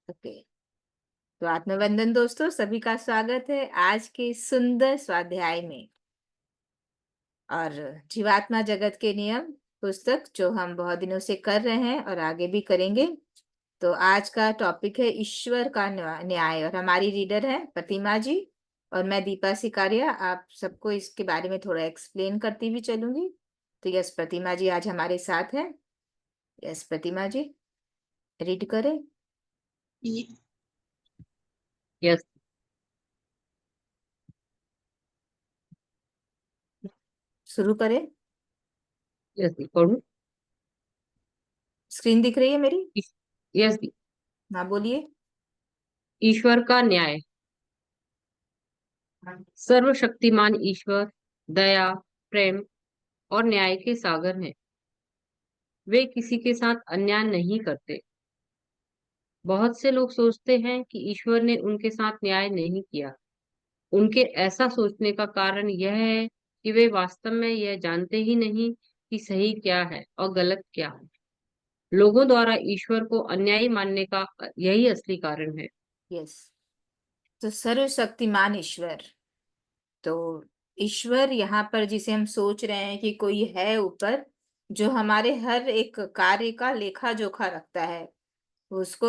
Okay. तो आत्मवंदन दोस्तों, सभी का स्वागत है आज के सुंदर स्वाध्याय में। और जीवात्मा जगत के नियम पुस्तक जो हम बहुत दिनों से कर रहे हैं और आगे भी करेंगे। तो आज का टॉपिक है ईश्वर का न्याय, और हमारी रीडर है प्रतिमा जी और मैं दीपा सिकारिया। आप सबको इसके बारे में थोड़ा एक्सप्लेन करती हुई चलूंगी। तो यस, प्रतिमा जी आज हमारे साथ है। यस प्रतिमा जी, रीड करें। यस। शुरू करें। यस दी पढ़ू। स्क्रीन दिख रही है मेरी? यस दी। हाँ बोलिए। ईश्वर का न्याय। सर्वशक्तिमान ईश्वर दया, प्रेम और न्याय के सागर हैं। वे किसी के साथ अन्याय नहीं करते। बहुत से लोग सोचते हैं कि ईश्वर ने उनके साथ न्याय नहीं किया। उनके ऐसा सोचने का कारण यह है कि वे वास्तव में यह जानते ही नहीं कि सही क्या है और गलत क्या है। लोगों द्वारा ईश्वर को अन्यायी मानने का यही असली कारण है। यस। तो सर्वशक्तिमान ईश्वर, तो ईश्वर यहाँ पर जिसे हम सोच रहे हैं कि कोई है ऊपर, जो हमारे हर एक कार्य का लेखा जोखा रखता है। उसको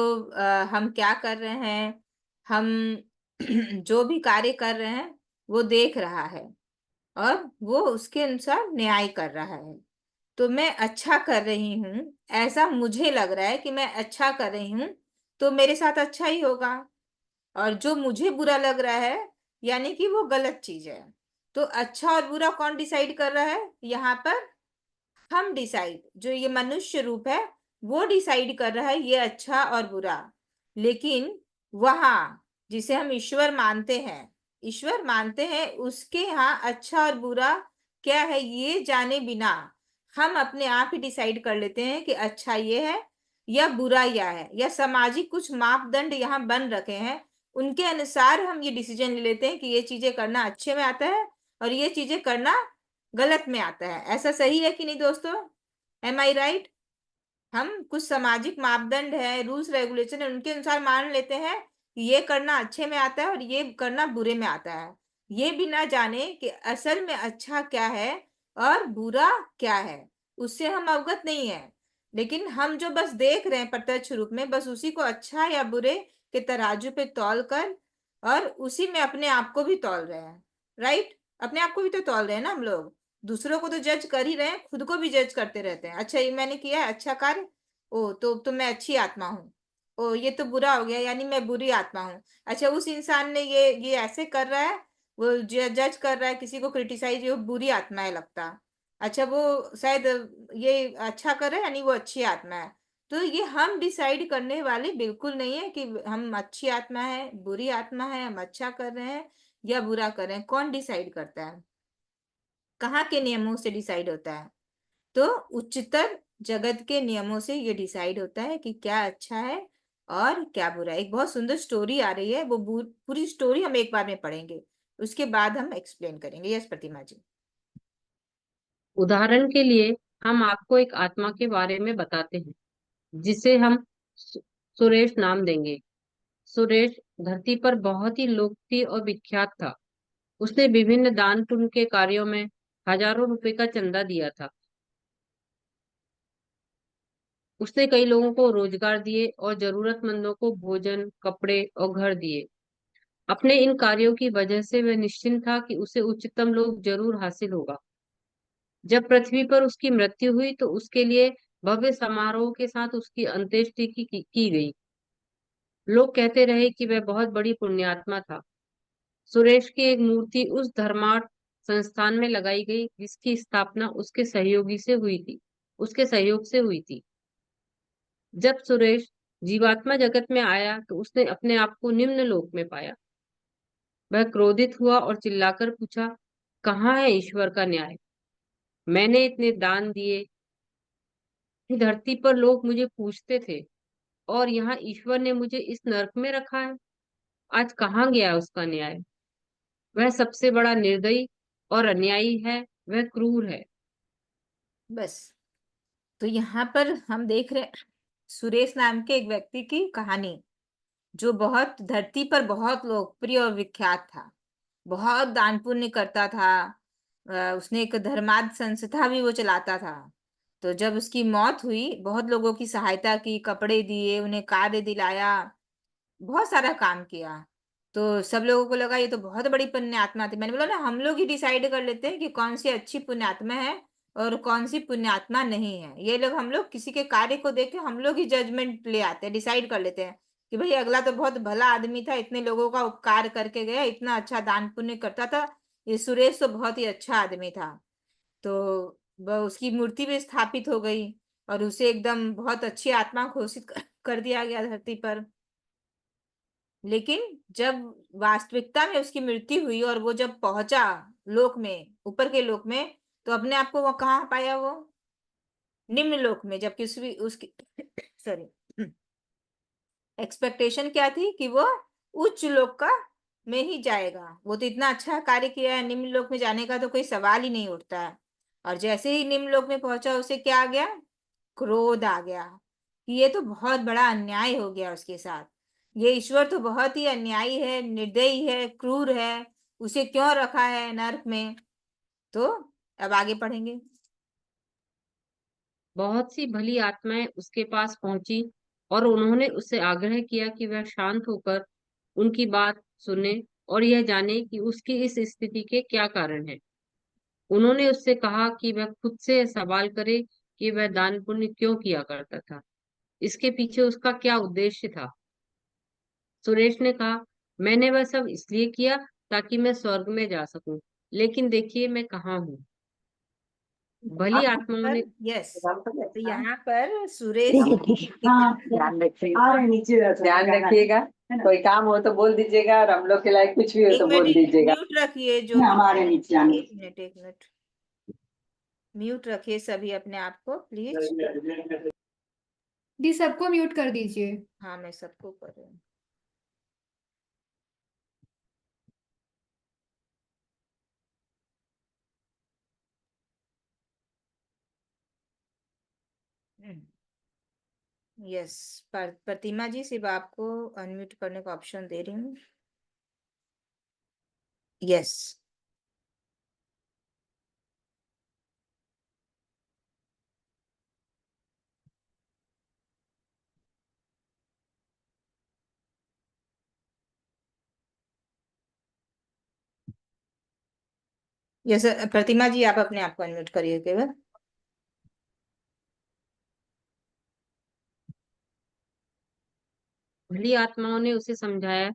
हम क्या कर रहे हैं, हम जो भी कार्य कर रहे हैं वो देख रहा है और वो उसके अनुसार न्याय कर रहा है। तो मैं अच्छा कर रही हूँ, ऐसा मुझे लग रहा है कि मैं अच्छा कर रही हूँ, तो मेरे साथ अच्छा ही होगा। और जो मुझे बुरा लग रहा है यानी कि वो गलत चीज है। तो अच्छा और बुरा कौन डिसाइड कर रहा है यहाँ पर? हम डिसाइड, जो ये मनुष्य रूप है वो डिसाइड कर रहा है ये अच्छा और बुरा। लेकिन वहां जिसे हम ईश्वर मानते हैं उसके यहाँ अच्छा और बुरा क्या है ये जाने बिना हम अपने आप ही डिसाइड कर लेते हैं कि अच्छा ये है या बुरा या है, या सामाजिक कुछ मापदंड यहाँ बन रखे हैं, उनके अनुसार हम ये डिसीजन ले लेते हैं कि ये चीजें करना अच्छे में आता है और ये चीजें करना गलत में आता है। ऐसा सही है कि नहीं दोस्तों? एम आई राइट? हम कुछ सामाजिक मापदंड है, रूल्स रेगुलेशन है, उनके अनुसार मान लेते हैं कि ये करना अच्छे में आता है और ये करना बुरे में आता है, ये भी ना जाने कि असल में अच्छा क्या है और बुरा क्या है, उससे हम अवगत नहीं है। लेकिन हम जो बस देख रहे हैं प्रत्यक्ष रूप में, बस उसी को अच्छा या बुरे के तराजू पे तौल कर और उसी में अपने आप को भी तौल रहे हैं। राइट? अपने आप को भी तो तौल रहे हैं ना हम लोग। दूसरों को तो जज कर ही रहे हैं, खुद को भी जज करते रहते हैं। अच्छा ये मैंने किया है अच्छा कार्य, ओ तो मैं अच्छी आत्मा हूँ। ओ ये तो बुरा हो गया यानी मैं बुरी आत्मा हूँ। अच्छा उस इंसान ने ये ऐसे कर रहा है, वो जज कर रहा है, किसी को क्रिटिसाइज, वो बुरी आत्मा है लगता। अच्छा वो शायद ये अच्छा कर रहा है यानी वो अच्छी आत्मा है। तो ये हम डिसाइड करने वाले बिल्कुल नहीं है कि हम अच्छी आत्मा है बुरी आत्मा है, हम अच्छा कर रहे हैं या बुरा कर रहे हैं। कौन डिसाइड करता है? कहाँ के नियमों से डिसाइड होता है? तो उच्चतर जगत के नियमों से ये डिसाइड होता है कि क्या अच्छा है और क्या बुरा है। एक बहुत सुंदर स्टोरी आ रही है, वो पूरी स्टोरी हम एक बार में पढ़ेंगे, उसके बाद हम एक्सप्लेन करेंगे। यस प्रतिमा जी। उदाहरण के लिए हम आपको एक आत्मा के बारे में बताते हैं जिसे हम सुरेश नाम देंगे। सुरेश धरती पर बहुत ही लोकप्रिय और विख्यात था। उसने विभिन्न दान पुण्य के कार्यों में हजारों रुपए का चंदा दिया था। उसने कई लोगों को रोजगार दिए और जरूरतमंदों को भोजन, कपड़े और घर दिए। अपने इन कार्यों की वजह से वह निश्चिंत था कि उसे उच्चतम लोक जरूर हासिल होगा। जब पृथ्वी पर उसकी मृत्यु हुई तो उसके लिए भव्य समारोह के साथ उसकी अंत्येष्टि की गई। लोग कहते रहे कि वह बहुत बड़ी पुण्यात्मा था। सुरेश की एक मूर्ति उस धर्मार्थ संस्थान में लगाई गई जिसकी स्थापना उसके सहयोग से हुई थी। जब सुरेश जीवात्मा जगत में आया तो उसने अपने आप को निम्न लोक में पाया। वह क्रोधित हुआ और चिल्लाकर पूछा, कहाँ है ईश्वर का न्याय? मैंने इतने दान दिए, धरती पर लोग मुझे पूछते थे, और यहाँ ईश्वर ने मुझे इस नरक में रखा है। आज कहाँ गया उसका न्याय? वह सबसे बड़ा निर्दयी और अन्यायी है। वह क्रूर है। बस। तो यहाँ पर हम देख रहे हैं सुरेश नाम के एक व्यक्ति की कहानी। जो बहुत धरती पर बहुत लोकप्रिय और विख्यात था, बहुत दान पुण्य करता था। उसने एक धर्मार्थ संस्था भी वो चलाता था। तो जब उसकी मौत हुई, बहुत लोगों की सहायता की, कपड़े दिए, उन्हें कार्य दिलाया, बहुत सारा काम किया। तो सब लोगों को लगा ये तो बहुत बड़ी पुण्य आत्मा थी। मैंने बोला ना, हम लोग ही डिसाइड कर लेते हैं कि कौन सी अच्छी पुण्य आत्मा है और कौन सी पुण्य आत्मा नहीं है। ये लोग, हम लोग किसी के कार्य को देख के हम लोग ही जजमेंट ले आते हैं, डिसाइड कर लेते हैं कि भाई अगला तो बहुत भला आदमी था, इतने लोगों का उपकार करके गया, इतना अच्छा दान पुण्य करता था, ये सुरेश तो बहुत ही अच्छा आदमी था। तो उसकी मूर्ति भी स्थापित हो गई और उसे एकदम बहुत अच्छी आत्मा घोषित कर दिया गया धरती पर। लेकिन जब वास्तविकता में उसकी मृत्यु हुई और वो जब पहुंचा लोक में, ऊपर के लोक में, तो अपने आप को वो कहाँ पाया? वो निम्न लोक में। जबकि उसकी सॉरी, एक्सपेक्टेशन क्या थी कि वो उच्च लोक का में ही जाएगा। वो तो इतना अच्छा कार्य किया है, निम्न लोक में जाने का तो कोई सवाल ही नहीं उठता है। और जैसे ही निम्न लोक में पहुंचा, उसे क्या आ गया? क्रोध आ गया कि ये तो बहुत बड़ा अन्याय हो गया उसके साथ। ये ईश्वर तो बहुत ही अन्यायी है, निर्दयी है, क्रूर है, उसे क्यों रखा है नरक में? तो अब आगे पढ़ेंगे। बहुत सी भली आत्माएं उसके पास पहुंची और उन्होंने उससे आग्रह किया कि वह शांत होकर उनकी बात सुने और यह जाने कि उसकी इस स्थिति के क्या कारण है। उन्होंने उससे कहा कि वह खुद से सवाल करे कि वह दान पुण्य क्यों किया करता था, इसके पीछे उसका क्या उद्देश्य था। सुरेश ने कहा, मैंने वह सब इसलिए किया ताकि मैं स्वर्ग में जा सकूं, लेकिन देखिए मैं कहाँ हूँ। भली आत्माओं ने यस, तो यहाँ पर सुरेश हाँ, ध्यान रखिएगा। आ रहे नीचे ध्यान रखिएगा। कोई काम हो तो बोल दीजिएगा और हम लोग के लायक कुछ भी हो एक तो बोल मिनट दीजिएगा। म्यूट रखिए जो हमारे नीचे आने। एक मिनट, एक मिनट म्यूट रखिए सभी अपने आप को प्लीज। दी सबको म्यूट कर दीजिए। हाँ, मैं सबको कर रही हूँ। यस, प्रतिमा जी, सिर्फ आपको अनम्यूट करने का ऑप्शन दे रही हूँ। यस, यस प्रतिमा जी, आप अपने आप को अनम्यूट करिए केवल। भली आत्माओं ने उसे समझाया,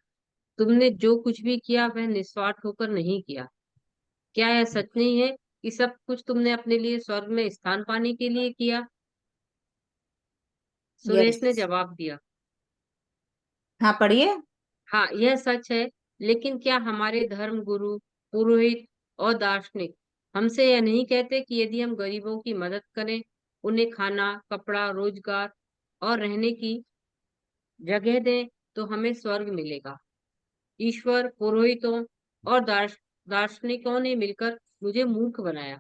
तुमने जो कुछ भी किया वह निस्वार्थ होकर नहीं किया। क्या यह सच नहीं है कि सब कुछ तुमने अपने लिए स्वर्ग में स्थान पाने के लिए किया? सुरेश ने यस, जवाब दिया, हाँ पढ़िए। हाँ यह सच है, लेकिन क्या हमारे धर्म गुरु, पुरोहित और दार्शनिक हमसे यह नहीं कहते कि यदि हम गरीबों की मदद करें, उन्हें खाना, कपड़ा, रोजगार और रहने की जगह दें, तो हमें स्वर्ग मिलेगा? ईश्वर, पुरोहितों और दार्शनिकों ने मिलकर मुझे मूर्ख बनाया।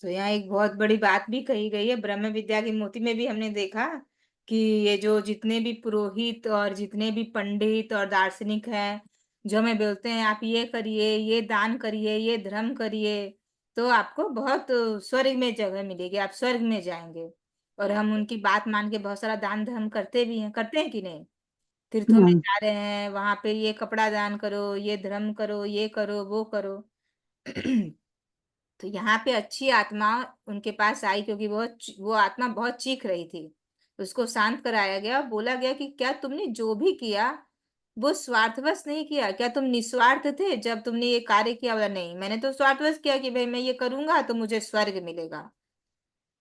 तो यहाँ एक बहुत बड़ी बात भी कही गई है। ब्रह्म विद्या की मोती में भी हमने देखा कि ये जो जितने भी पुरोहित और जितने भी पंडित और दार्शनिक हैं, जो हमें बोलते हैं आप ये करिए, ये दान करिए, ये धर्म करिए, तो आपको बहुत स्वर्ग में जगह मिलेगी, आप स्वर्ग में जाएंगे। और हम उनकी बात मान के बहुत सारा दान धर्म करते भी हैं, करते हैं कि नहीं? तीर्थों में जा रहे हैं, वहां पे ये कपड़ा दान करो, ये धर्म करो, ये करो, वो करो। तो यहाँ पे अच्छी आत्मा उनके पास आई, क्योंकि वो आत्मा बहुत चीख रही थी। उसको शांत कराया गया, बोला गया कि क्या तुमने जो भी किया वो स्वार्थवश नहीं किया? क्या तुम निस्वार्थ थे जब तुमने ये कार्य किया? बोला नहीं, मैंने तो स्वार्थवश किया कि भाई मैं ये करूंगा तो मुझे स्वर्ग मिलेगा।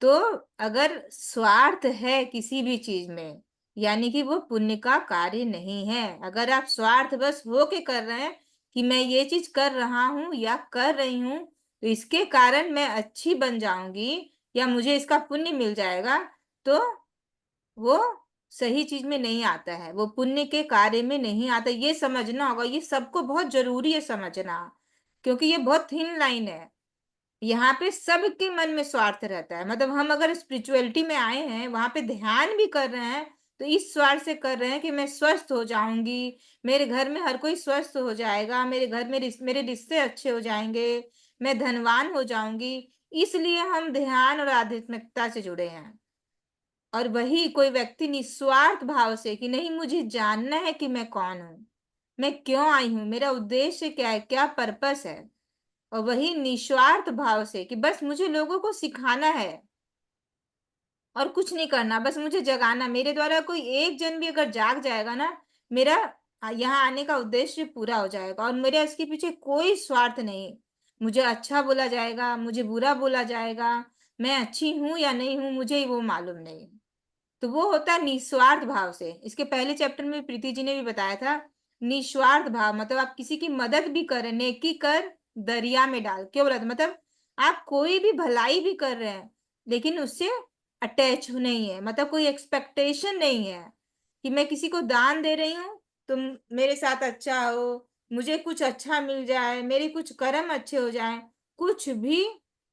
तो अगर स्वार्थ है किसी भी चीज में, यानी कि वो पुण्य का कार्य नहीं है। अगर आप स्वार्थवश हो के कर रहे हैं कि मैं ये चीज कर रहा हूं या कर रही हूं तो इसके कारण मैं अच्छी बन जाऊंगी या मुझे इसका पुण्य मिल जाएगा, तो वो सही चीज में नहीं आता है, वो पुण्य के कार्य में नहीं आता। ये समझना होगा, ये सबको बहुत जरूरी है समझना, क्योंकि ये बहुत थिन लाइन है। यहाँ पे सबके मन में स्वार्थ रहता है। मतलब हम अगर स्पिरिचुअलिटी में आए हैं, वहां पे ध्यान भी कर रहे हैं, तो इस स्वार्थ से कर रहे हैं कि मैं स्वस्थ हो जाऊंगी, मेरे घर में हर कोई स्वस्थ हो जाएगा, मेरे घर में मेरे रिश्ते अच्छे हो जाएंगे, मैं धनवान हो जाऊंगी। इसलिए हम ध्यान और आध्यात्मिकता से जुड़े हैं। और वही कोई व्यक्ति निस्वार्थ भाव से कि नहीं, मुझे जानना है कि मैं कौन हूं, मैं क्यों आई हूं, मेरा उद्देश्य क्या है, क्या पर्पस है, और वही निस्वार्थ भाव से कि बस मुझे लोगों को सिखाना है और कुछ नहीं करना, बस मुझे जगाना, मेरे द्वारा कोई एक जन भी अगर जाग जाएगा ना, मेरा यहाँ आने का उद्देश्य पूरा हो जाएगा। और मेरे इसके पीछे कोई स्वार्थ नहीं, मुझे अच्छा बोला जाएगा, मुझे बुरा बोला जाएगा, मैं अच्छी हूं या नहीं हूं, मुझे वो मालूम नहीं। तो वो होता है निस्वार्थ भाव से। इसके पहले चैप्टर में प्रीति जी ने भी बताया था, निस्वार्थ भाव मतलब आप किसी की मदद भी कर रहे हैं, नेकी कर दरिया में डाल, क्यों बोला था, मतलब आप कोई भी भलाई भी कर रहे हैं लेकिन उससे अटैच नहीं है, मतलब कोई एक्सपेक्टेशन नहीं है कि मैं किसी को दान दे रही हूँ तुम मेरे साथ अच्छा हो, मुझे कुछ अच्छा मिल जाए, मेरे कुछ कर्म अच्छे हो जाए, कुछ भी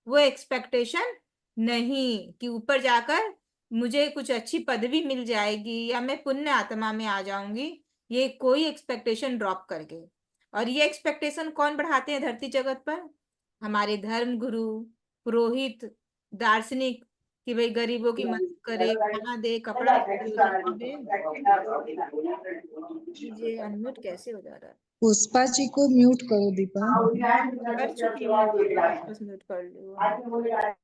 वो एक्सपेक्टेशन नहीं कि ऊपर जाकर मुझे कुछ अच्छी पदवी मिल जाएगी या मैं पुण्य आत्मा में आ जाऊंगी, ये कोई एक्सपेक्टेशन ड्रॉप करके। और ये एक्सपेक्टेशन कौन बढ़ाते हैं धरती जगत पर? हमारे धर्म गुरु, पुरोहित, दार्शनिक, कि भाई गरीबों की मदद करे, खाना दे, कपड़ा दे, रोजी दे। ये अनम्यूट कैसे हो जा रहा है? पुष्पा जी को म्यूट करो दीपा। कर चुकी हूँ, बस म्यूट कर लो।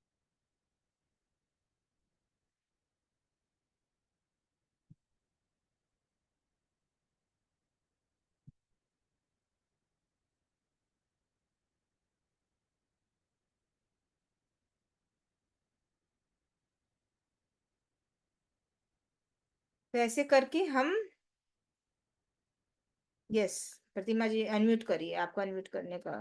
तो ऐसे करके हम, यस, प्रतिमा जी अनम्यूट करिए, आपको अनम्यूट करने का।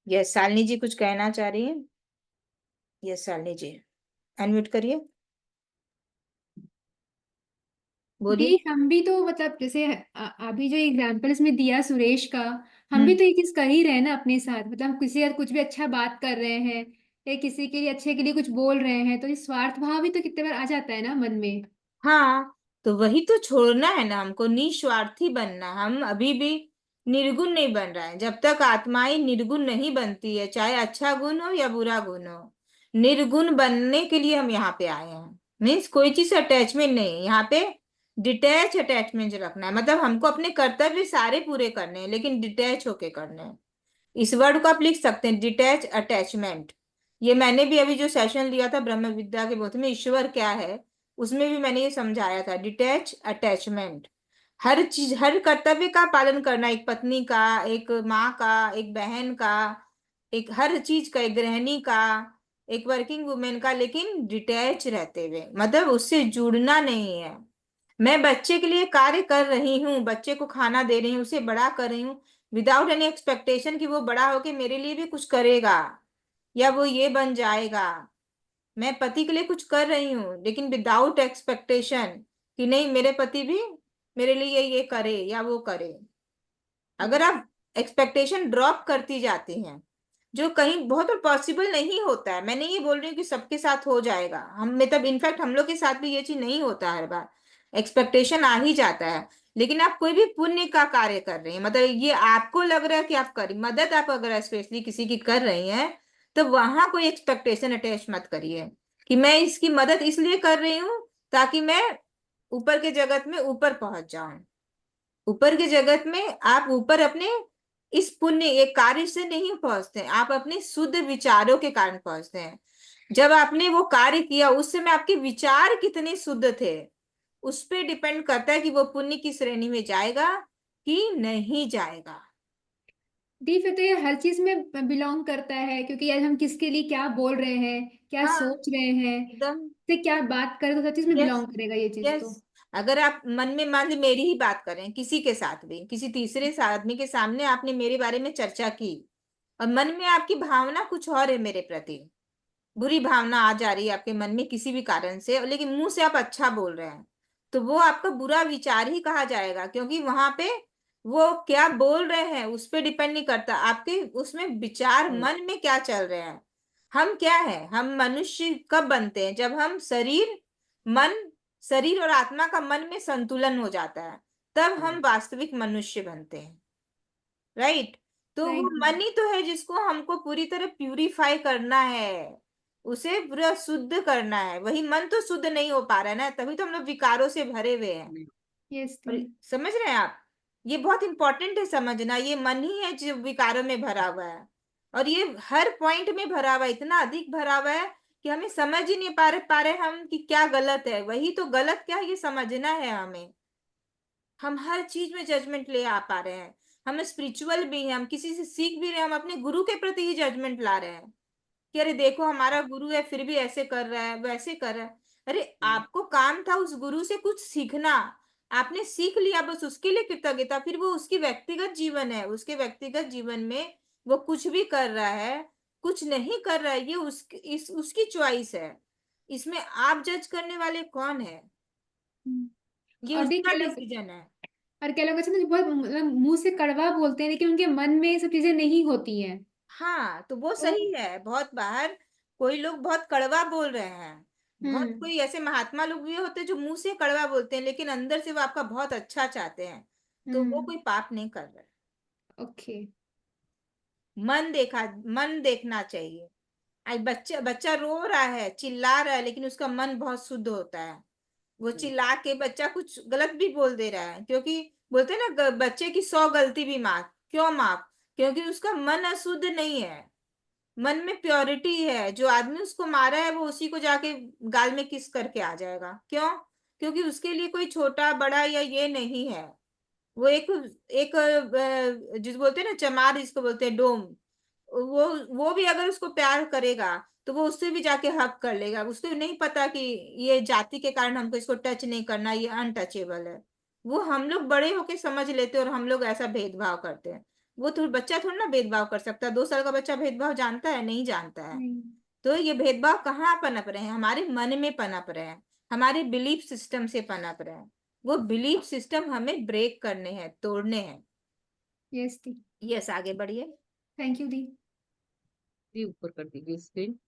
यस, शालिनी जी कुछ कहना चाह रही है। यस शालिनी जी, अनम्यूट करिए, दी बोलिए। हम भी तो मतलब जैसे अभी जो एग्जाम्पल इसमें दिया सुरेश का, हम भी हम्म। तो ये चीज कर ही रहे हैं ना अपने साथ। मतलब हम किसी का कुछ भी अच्छा बात कर रहे हैं या किसी के लिए अच्छे के लिए कुछ बोल रहे हैं, तो ये स्वार्थ भाव भी तो कितने बार आ जाता है ना मन में। हाँ, तो वही तो छोड़ना है ना हमको, निस्वार्थी बनना। हम अभी भी निर्गुण नहीं बन रहे हैं। जब तक आत्माएं निर्गुण नहीं बनती है, चाहे अच्छा गुण हो या बुरा गुण हो, निर्गुण बनने के लिए हम यहाँ पे आए हैं। मीन्स कोई चीज से अटैचमेंट नहीं है यहाँ पे, डिटैच अटैचमेंट रखना है। मतलब हमको अपने कर्तव्य सारे पूरे करने हैं लेकिन डिटैच होके करने हैं। इस वर्ड को आप लिख सकते हैं, डिटैच अटैचमेंट। ये मैंने भी अभी जो सेशन लिया था ब्रह्म विद्या के बोध में, ईश्वर क्या है, उसमें भी मैंने ये समझाया था, डिटैच अटैचमेंट। हर चीज, हर कर्तव्य का पालन करना, एक पत्नी का, एक माँ का, एक बहन का, एक हर चीज का, एक गृहिणी का, एक वर्किंग वुमेन का, लेकिन डिटैच रहते हुए, मतलब उससे जुड़ना नहीं है। मैं बच्चे के लिए कार्य कर रही हूँ, बच्चे को खाना दे रही हूँ, उसे बड़ा कर रही हूँ, विदाउट एनी एक्सपेक्टेशन कि वो बड़ा होके मेरे लिए भी कुछ करेगा या वो ये बन जाएगा। मैं पति के लिए कुछ कर रही हूँ लेकिन विदाउट एक्सपेक्टेशन कि नहीं, मेरे पति भी मेरे लिए ये करे या वो करे। अगर आप एक्सपेक्टेशन ड्रॉप करती जाती हैं, जो कहीं बहुत पॉसिबल नहीं होता है, मैं नहीं ये बोल रही हूँ कि सबके साथ हो जाएगा, हम मतलब इनफैक्ट हम लोग के साथ भी ये चीज नहीं होता, हर बार एक्सपेक्टेशन आ ही जाता है। लेकिन आप कोई भी पुण्य का कार्य कर रहे हैं, मतलब ये आपको लग रहा है कि आप करिए मदद, आप अगर स्पेशली किसी की कर रही हैं, तो वहां कोई एक्सपेक्टेशन अटैच मत करिए कि मैं इसकी मदद इसलिए कर रही हूँ ताकि मैं ऊपर के जगत में ऊपर पहुंच जाऊं। ऊपर के जगत में आप ऊपर अपने इस पुण्य एक कार्य से नहीं पहुंचते हैं, आप अपने शुद्ध विचारों के कारण पहुंचते हैं। जब आपने वो कार्य किया उस समय आपके विचार कितने शुद्ध थे, उस पे डिपेंड करता है कि वो पुण्य की श्रेणी में जाएगा कि नहीं जाएगा। दी फिर तो ये हर चीज में बिलोंग करता है, क्योंकि यार हम किसके लिए क्या बोल रहे हैं, क्या हाँ, सोच रहे हैं, एकदम। से क्या बात करें, तो हर चीज में यस, बिलोंग करेगा ये चीज यस। तो। अगर आप मन में मान ली मेरी ही बात करें, किसी के साथ भी, किसी तीसरे आदमी के सामने आपने मेरे बारे में चर्चा की और मन में आपकी भावना कुछ और है मेरे प्रति, बुरी भावना आ जा रही है आपके मन में किसी भी कारण से, लेकिन मुंह से आप अच्छा बोल रहे हैं, तो वो आपका बुरा विचार ही कहा जाएगा, क्योंकि वहां पे वो क्या बोल रहे हैं उस पर डिपेंड नहीं करता, आपके उसमें विचार मन में क्या चल रहे हैं। हम क्या है, हम मनुष्य कब बनते हैं? जब हम शरीर और आत्मा का मन में संतुलन हो जाता है, तब हम वास्तविक मनुष्य बनते हैं। राइट? तो वो राइट। मन ही तो है जिसको हमको पूरी तरह प्यूरिफाई करना है, उसे पूरा शुद्ध करना है। वही मन तो शुद्ध नहीं हो पा रहा है ना, तभी तो हम लोग विकारों से भरे हुए हैं। यस और दी। समझ रहे हैं आप? ये बहुत इंपॉर्टेंट है समझना, ये मन ही है जो विकारों में भरा हुआ है, और ये हर पॉइंट में भरा हुआ है, इतना अधिक भरा हुआ है कि हमें समझ ही नहीं पा रहे हम कि क्या गलत है। वही तो गलत क्या है ये समझना है हमें। हम हर चीज में जजमेंट ले आ पा रहे हैं। हम स्पिरिचुअल भी हैं, हम किसी से सीख भी रहे हैं, हम अपने गुरु के प्रति ही जजमेंट ला रहे हैं कि अरे देखो हमारा गुरु है फिर भी ऐसे कर रहा है, वैसे कर रहा है। अरे आपको काम था उस गुरु से कुछ सीखना, आपने सीख लिया, बस उसके लिए कृतज्ञता। फिर वो उसकी व्यक्तिगत जीवन है, उसके व्यक्तिगत जीवन में वो कुछ भी कर रहा है, कुछ नहीं कर रहा है, ये उसकी चॉइस है। इसमें आप जज करने वाले कौन है? ये और दी उसका कह लोग, डिसीजन है। और कह लोग अच्छा ना बहुत मतलब मुंह से कड़वा बोलते हैं, लेकिन उनके मन में ये सब चीजें नहीं होती हैं। हाँ, तो वो तो सही है। बहुत बाहर कोई लोग बहुत कड़वा बोल रहे हैं, बहुत हम्म। कोई ऐसे महात्मा लोग भी होते हैं जो मुंह से कड़वा बोलते हैं लेकिन अंदर से वो आपका बहुत अच्छा चाहते हैं, तो वो कोई पाप नहीं कर रहे। ओके। मन देखना चाहिए। आज बच्चा बच्चा रो रहा है, चिल्ला रहा है, लेकिन उसका मन बहुत शुद्ध होता है। वो चिल्ला के बच्चा कुछ गलत भी बोल दे रहा है, क्योंकि बोलते हैं ना बच्चे की 100 गलती भी माफ। क्यों माफ? क्योंकि उसका मन अशुद्ध नहीं है, मन में प्योरिटी है। जो आदमी उसको मारा है वो उसी को जाके गाल में किस करके आ जाएगा। क्यों? क्योंकि उसके लिए कोई छोटा बड़ा या ये नहीं है। वो एक एक जिस बोलते हैं ना चमार, जिसको बोलते हैं डोम, वो वो भी अगर उसको प्यार करेगा तो वो उससे भी जाके हक कर लेगा। उसको नहीं पता कि ये जाति के कारण हमको इसको टच नहीं करना, ये अनटचेबल है। वो हम लोग बड़े होके समझ लेते हैं और हम लोग ऐसा भेदभाव करते हैं। वो तो बच्चा थोड़ा ना भेदभाव कर सकता है। 2 साल का बच्चा भेदभाव जानता है? नहीं जानता है। नहीं। तो ये भेदभाव कहाँ पनप रहे हैं? हमारे मन में पनप रहे हैं, हमारे बिलीफ सिस्टम से पनप रहे हैं। वो बिलीफ सिस्टम हमें ब्रेक करने हैं, तोड़ने हैं। यस दी। यस, आगे बढ़िए। थैंक यू दी। भी ऊपर कर दीजिए स्क्रीन।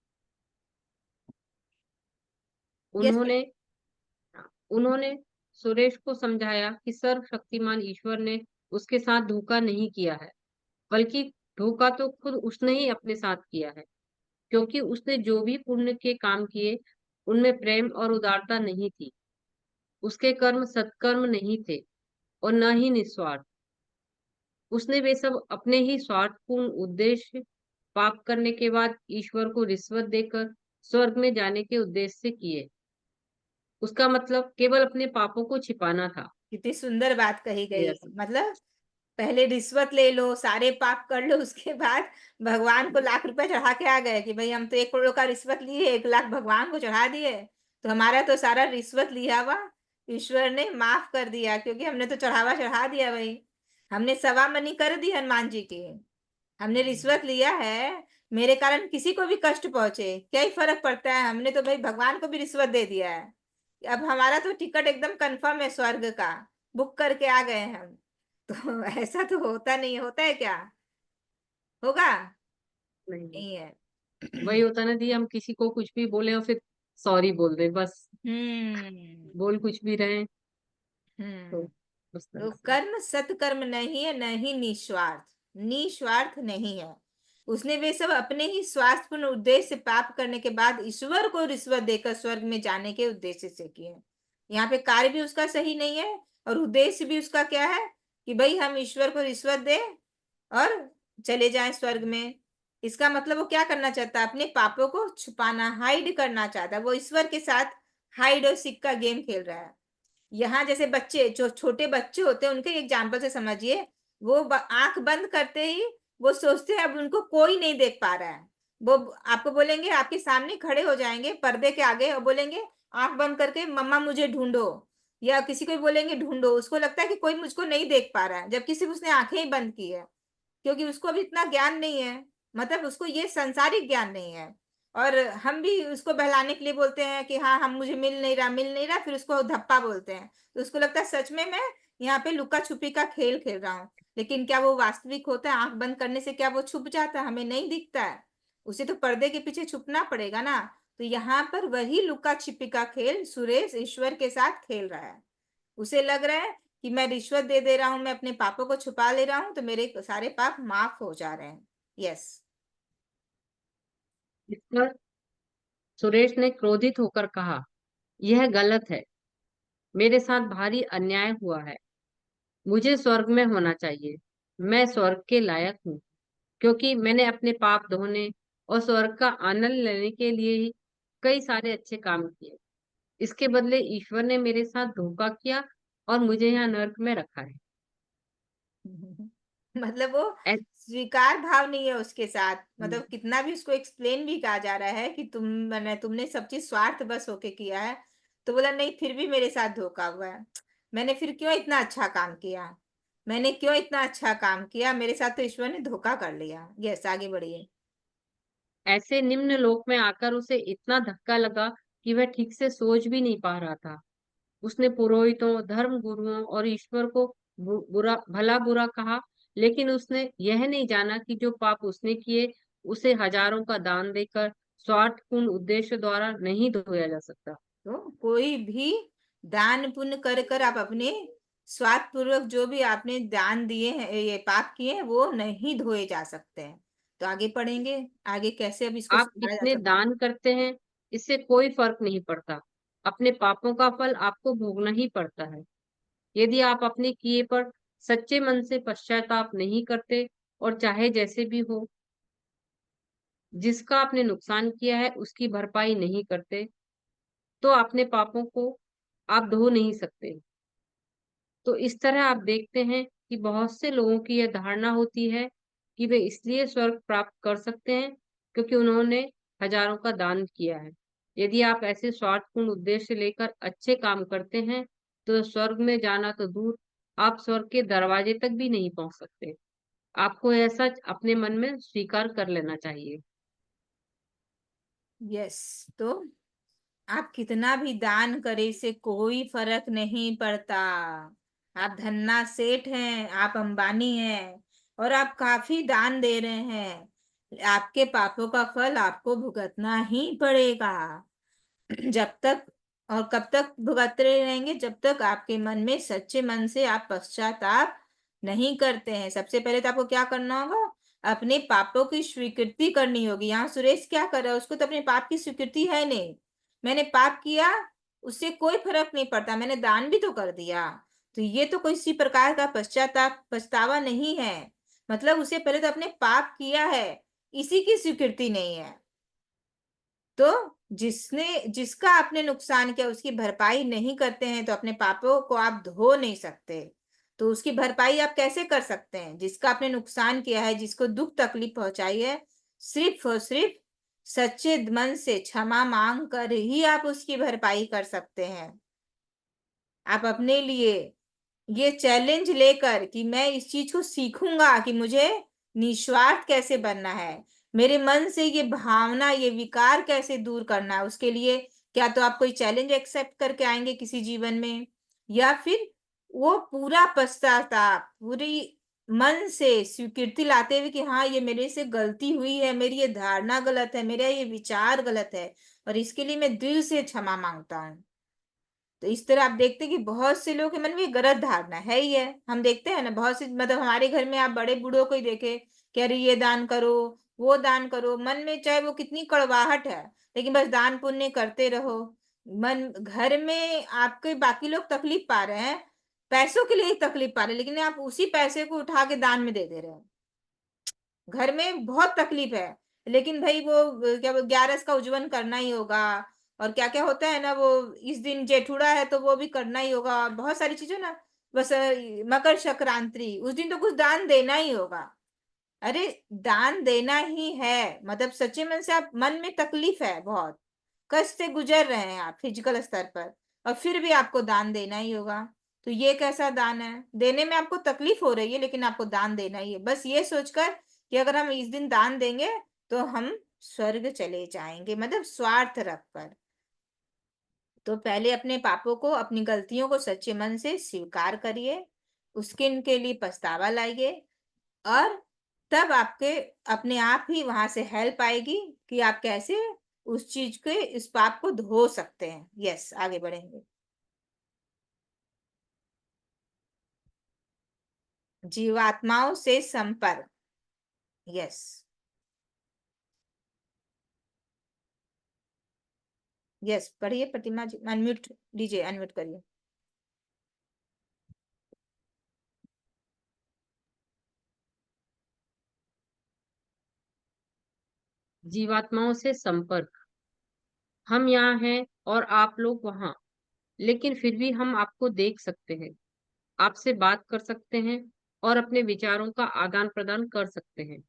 यस। उन्होंने उन्होंने सुरेश को समझाया कि सर्वशक्तिमान ईश्वर ने उसके साथ धोखा नहीं किया है, बल्कि धोखा तो खुद उसने ही अपने साथ किया है, क्योंकि उसने जो भी पुण्य के काम किए उनमें प्रेम और उदारता नहीं थी। उसके कर्म सत्कर्म नहीं थे और न ही निस्वार्थ। उसने वे सब अपने ही स्वार्थपूर्ण उद्देश्य, पाप करने के बाद ईश्वर को रिश्वत देकर स्वर्ग में जाने के उद्देश्य से किए। उसका मतलब केवल अपने पापों को छिपाना था। कितनी सुंदर बात कही गई है। यस। मतलब पहले रिश्वत ले लो, सारे पाप कर लो, उसके बाद भगवान को लाख रुपए चढ़ा के आ गए कि भाई हम तो 1 करोड़ का रिश्वत लिए, 1 लाख भगवान को चढ़ा दिए, तो हमारा तो सारा रिश्वत लिया हुआ ईश्वर ने माफ कर दिया, क्योंकि हमने तो चढ़ावा चढ़ा दिया भाई। हमने सवा मनी कर दी हनुमान जी की, हमने रिश्वत लिया है। मेरे कारण किसी को भी कष्ट पहुंचे क्या ही फर्क पड़ता है? हमने तो भाई भगवान को भी रिश्वत दे दिया है। अब हमारा तो टिकट एकदम कंफर्म है स्वर्ग का, बुक करके आ गए हैं हम। तो ऐसा तो होता नहीं है। होता है क्या? होगा? नहीं, नहीं है। वही होता ना दी, हम किसी को कुछ भी बोले और फिर सॉरी बोल दे बस। हम्म। बोल कुछ भी रहे तो हम्म। उस तरह तो से। कर्म सत्कर्म नहीं है, नहीं निस्वार्थ, निस्वार्थ नहीं है। उसने वे सब अपने ही स्वार्थपूर्ण उद्देश्य से पाप करने के बाद ईश्वर को रिश्वत देकर स्वर्ग में जाने के उद्देश्य से किए। यहाँ पे कार्य भी उसका सही नहीं है और उद्देश्य भी उसका क्या है कि भाई हम ईश्वर को रिश्वत दे और चले जाएं स्वर्ग में। इसका मतलब वो क्या करना चाहता है? अपने पापों को छुपाना, हाइड करना चाहता है। वो ईश्वर के साथ हाइड और सीक का गेम खेल रहा है। यहाँ जैसे बच्चे, जो छोटे बच्चे होते हैं, उनके एग्जाम्पल से समझिए। वो आंख बंद करते ही वो सोचते हैं अब उनको कोई नहीं देख पा रहा है। वो आपको बोलेंगे, आपके सामने खड़े हो जाएंगे पर्दे के आगे और बोलेंगे आंख बंद करके मम्मा मुझे ढूंढो, या किसी को भी बोलेंगे ढूंढो। उसको लगता है कि कोई मुझको नहीं देख पा रहा है, जबकि सिर्फ उसने आंखें ही बंद की है, क्योंकि उसको अभी इतना ज्ञान नहीं है। मतलब उसको ये संसारिक ज्ञान नहीं है। और हम भी उसको बहलाने के लिए बोलते हैं कि हाँ हम मुझे मिल नहीं रहा, मिल नहीं रहा, फिर उसको धप्पा बोलते हैं। तो उसको लगता है सच में मैं यहाँ पे लुका छुपी का खेल खेल रहा हूँ। लेकिन क्या वो वास्तविक होता है? आंख बंद करने से क्या वो छुप जाता है? हमें नहीं दिखता है। उसे तो पर्दे के पीछे छुपना पड़ेगा ना। तो यहाँ पर वही लुका छिपी का खेल सुरेश ईश्वर के साथ खेल रहा है। उसे लग रहा है कि मैं रिश्वत दे दे रहा हूं, मैं अपने पापों को छुपा ले रहा हूं, तो मेरे सारे पाप माफ हो जा रहे हैं। यस। इस पर सुरेश ने क्रोधित होकर कहा, यह गलत है। मेरे साथ भारी अन्याय हुआ है। मुझे स्वर्ग में होना चाहिए। मैं स्वर्ग के लायक हूँ, क्योंकि मैंने अपने पाप धोने और स्वर्ग का आनंद लेने के लिए ही कई सारे अच्छे काम किए। इसके बदले ईश्वर ने मेरे साथ धोखा किया और मुझे यहाँ नर्क में रखा है। मतलब वो ऐ- स्वीकार भाव नहीं है उसके साथ। मतलब कितना भी उसको एक्सप्लेन भी कहा जा रहा है कि तुमने सब चीज स्वार्थ बस होके किया है, तो बोला नहीं, फिर भी मेरे साथ धोखा हुआ है। मैंने फिर क्यों इतना अच्छा काम किया, मैंने क्यों इतना अच्छा काम किया, मेरे साथ तो ईश्वर ने धोखा कर लिया। यस, आगे बढ़िए। ऐसे निम्न लोक में आकर उसे इतना धक्का लगा कि वह ठीक से सोच भी नहीं पा रहा था। उसने पुरोहितों, धर्म गुरुओं और ईश्वर को बुरा भला बुरा कहा, लेकिन उसने यह नहीं जाना कि जो पाप उसने किए उसे हजारों का दान देकर स्वार्थपूर्ण उद्देश्य द्वारा नहीं धोया जा सकता। तो कोई भी दान पुण्य कर कर आप अपने स्वार्थ पूर्वक जो भी आपने दान दिए हैं, ये पाप किए हैं, वो नहीं धोए जा सकते हैं। तो आगे पढ़ेंगे, आगे कैसे अब इसको आप सुधारा जा कितने सकता है। दान करते हैं, इससे कोई फर्क नहीं पड़ता। अपने पापों का फल आपको भोगना ही पड़ता है। यदि आप अपने किए पर सच्चे मन से पश्चाताप नहीं करते और चाहे जैसे भी हो, जिसका आपने नुकसान किया है उसकी भरपाई नहीं करते, तो अपने पापों को आप धो नहीं सकते। तो इस तरह आप देखते हैं कि बहुत से लोगों की यह धारणा होती है कि वे इसलिए स्वर्ग प्राप्त कर सकते हैं क्योंकि उन्होंने हजारों का दान किया है। यदि आप ऐसे स्वार्थपूर्ण उद्देश्य लेकर अच्छे काम करते हैं तो स्वर्ग में जाना तो दूर, आप स्वर्ग के दरवाजे तक भी नहीं पहुंच सकते। आपको यह सच अपने मन में स्वीकार कर लेना चाहिए। यस। तो आप कितना भी दान करें, इससे कोई फर्क नहीं पड़ता। आप धन्ना सेठ हैं, आप अंबानी हैं, और आप काफी दान दे रहे हैं, आपके पापों का फल आपको भुगतना ही पड़ेगा। जब तक, और कब तक भुगतते रहेंगे, जब तक आपके मन में सच्चे मन से आप पश्चाताप नहीं करते हैं। सबसे पहले तो आपको क्या करना होगा, अपने पापों की स्वीकृति करनी होगी। यहाँ सुरेश क्या कर रहा है, उसको तो अपने पाप की स्वीकृति है नहीं। मैंने पाप किया, उससे कोई फर्क नहीं पड़ता, मैंने दान भी तो कर दिया, तो ये तो कोई इसी प्रकार का पश्चाताप पछतावा नहीं है। मतलब उसे पहले तो अपने पाप किया है, इसी की स्वीकृति नहीं है। तो जिसका आपने नुकसान किया उसकी भरपाई नहीं करते हैं, तो अपने पापों को आप धो नहीं सकते। तो उसकी भरपाई आप कैसे कर सकते हैं, जिसका आपने नुकसान किया है, जिसको दुख तकलीफ पहुंचाई है, सिर्फ और सिर्फ सच्चे मन से क्षमा मांग कर ही आप उसकी भरपाई कर सकते हैं। आप अपने लिए ये चैलेंज लेकर कि मैं इस चीज को सीखूंगा कि मुझे निस्वार्थ कैसे बनना है, मेरे मन से ये भावना, ये विकार कैसे दूर करना है, उसके लिए क्या तो आप कोई चैलेंज एक्सेप्ट करके आएंगे किसी जीवन में, या फिर वो पूरा पश्चाताप, पूरी मन से स्वीकृति लाते हुए कि हाँ, ये मेरे से गलती हुई है, मेरी ये धारणा गलत है, मेरा ये विचार गलत है, और इसके लिए मैं दिल से क्षमा मांगता हूँ। तो इस तरह आप देखते हैं कि बहुत से लोगों के मन में ये गलत धारणा है ही है। हम देखते हैं ना, बहुत सी, मतलब हमारे घर में आप बड़े बूढ़ों को ही देखे कि अरे ये दान करो, वो दान करो, मन में चाहे वो कितनी कड़वाहट है, लेकिन बस दान पुण्य करते रहो। मन घर में आपके बाकी लोग तकलीफ पा रहे हैं, पैसों के लिए ही तकलीफ पा रहे हैं, लेकिन आप उसी पैसे को उठा के दान में दे रहे हो। घर में बहुत तकलीफ है, लेकिन भाई वो क्या, वो 11 का उज्जवल करना ही होगा, और क्या क्या होता है ना, वो इस दिन जेठुड़ा है तो वो भी करना ही होगा, बहुत सारी चीजें ना। बस मकर संक्रांति उस दिन तो कुछ दान देना ही होगा। अरे दान देना ही है, मतलब सच्चे मन से आप, मन में तकलीफ है, बहुत कष्ट से गुजर रहे हैं आप फिजिकल स्तर पर, और फिर भी आपको दान देना ही होगा। तो ये कैसा दान है, देने में आपको तकलीफ हो रही है लेकिन आपको दान देना ही है, बस ये सोचकर कि अगर हम इस दिन दान देंगे तो हम स्वर्ग चले जाएंगे, मतलब स्वार्थ रखकर। तो पहले अपने पापों को, अपनी गलतियों को सच्चे मन से स्वीकार करिए, उसके इनके लिए पछतावा लाइए, और तब आपके अपने आप ही वहां से हेल्प आएगी कि आप कैसे उस चीज के इस पाप को धो सकते हैं। यस, आगे बढ़ेंगे। जीवात्माओं से संपर्क। यस, यस, पढ़िए प्रतिमा जी। अनम्यूट लीजिए, अनम्यूट करिए। जीवात्माओं से संपर्क। हम यहाँ हैं और आप लोग वहाँ, लेकिन फिर भी हम आपको देख सकते हैं, आपसे बात कर सकते हैं और अपने विचारों का आदान प्रदान कर सकते हैं।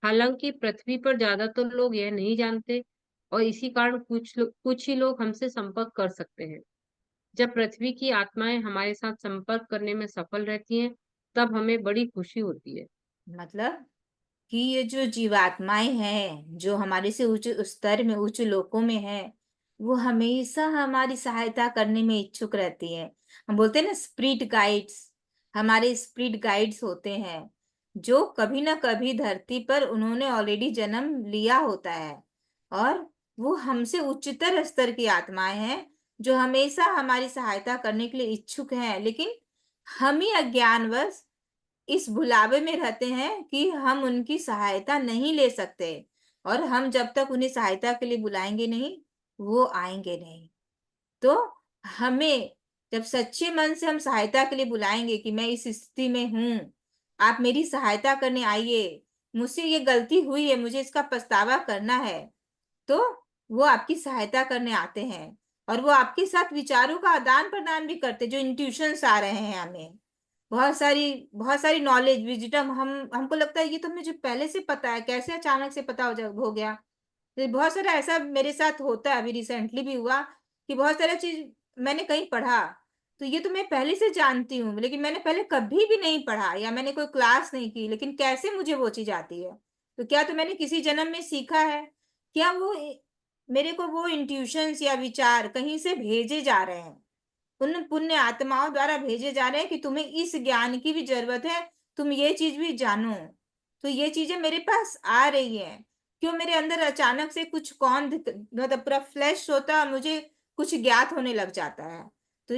हालांकि पृथ्वी पर ज्यादातर लोग यह नहीं जानते और इसी कारण कुछ ही लोग हमसे संपर्क कर सकते हैं। जब पृथ्वी की आत्माएं हमारे साथ संपर्क करने में सफल रहती हैं, तब हमें बड़ी खुशी होती है। मतलब कि ये जो जीवात्माएं हैं जो हमारे से उच्च स्तर में, उच्च लोकों में है, वो हमेशा हमारी सहायता करने में इच्छुक रहती है। हम बोलते हैं ना स्पिरिट गाइड्स, हमारे स्पिरिट गाइड्स होते हैं जो कभी ना कभी धरती पर उन्होंने ऑलरेडी जन्म लिया होता है, और वो हमसे उच्चतर स्तर की आत्माएं हैं जो हमेशा हमारी सहायता करने के लिए इच्छुक हैं। लेकिन हम ही अज्ञानवश इस भुलावे में रहते हैं कि हम उनकी सहायता नहीं ले सकते, और हम जब तक उन्हें सहायता के लिए बुलाएंगे नहीं, वो आएंगे नहीं। तो हमें जब सच्चे मन से हम सहायता के लिए बुलाएंगे कि मैं इस स्थिति में हूँ, आप मेरी सहायता करने आइए, मुझसे ये गलती हुई है, मुझे इसका पछतावा करना है, तो वो आपकी सहायता करने आते हैं। और वो आपके साथ विचारों का आदान प्रदान भी करते, जो इंट्यूशंस आ रहे हैं हमें, बहुत सारी नॉलेज, विजिटम, हमको लगता है ये तो मुझे पहले से पता है, कैसे अचानक से पता हो गया। तो बहुत सारा ऐसा मेरे साथ होता है, अभी रिसेंटली भी हुआ कि बहुत सारा चीज मैंने कहीं पढ़ा, तो ये तो मैं पहले से जानती हूँ, लेकिन मैंने पहले कभी भी नहीं पढ़ा या मैंने कोई क्लास नहीं की, लेकिन कैसे मुझे वो चीज आती है? तो क्या तो मैंने किसी जन्म में सीखा है? क्या वो मेरे को वो इंट्यूशंस या विचार कहीं से भेजे जा रहे हैं, उन पुण्य आत्माओं द्वारा भेजे जा रहे हैं कि तुम्हें इस ज्ञान की भी जरूरत है, तुम ये चीज भी जानो। तो ये चीजें मेरे पास आ रही है, क्यों मेरे अंदर अचानक से कुछ मतलब पूरा फ्लैश होता है, मुझे कुछ ज्ञात होने लग जाता है। तो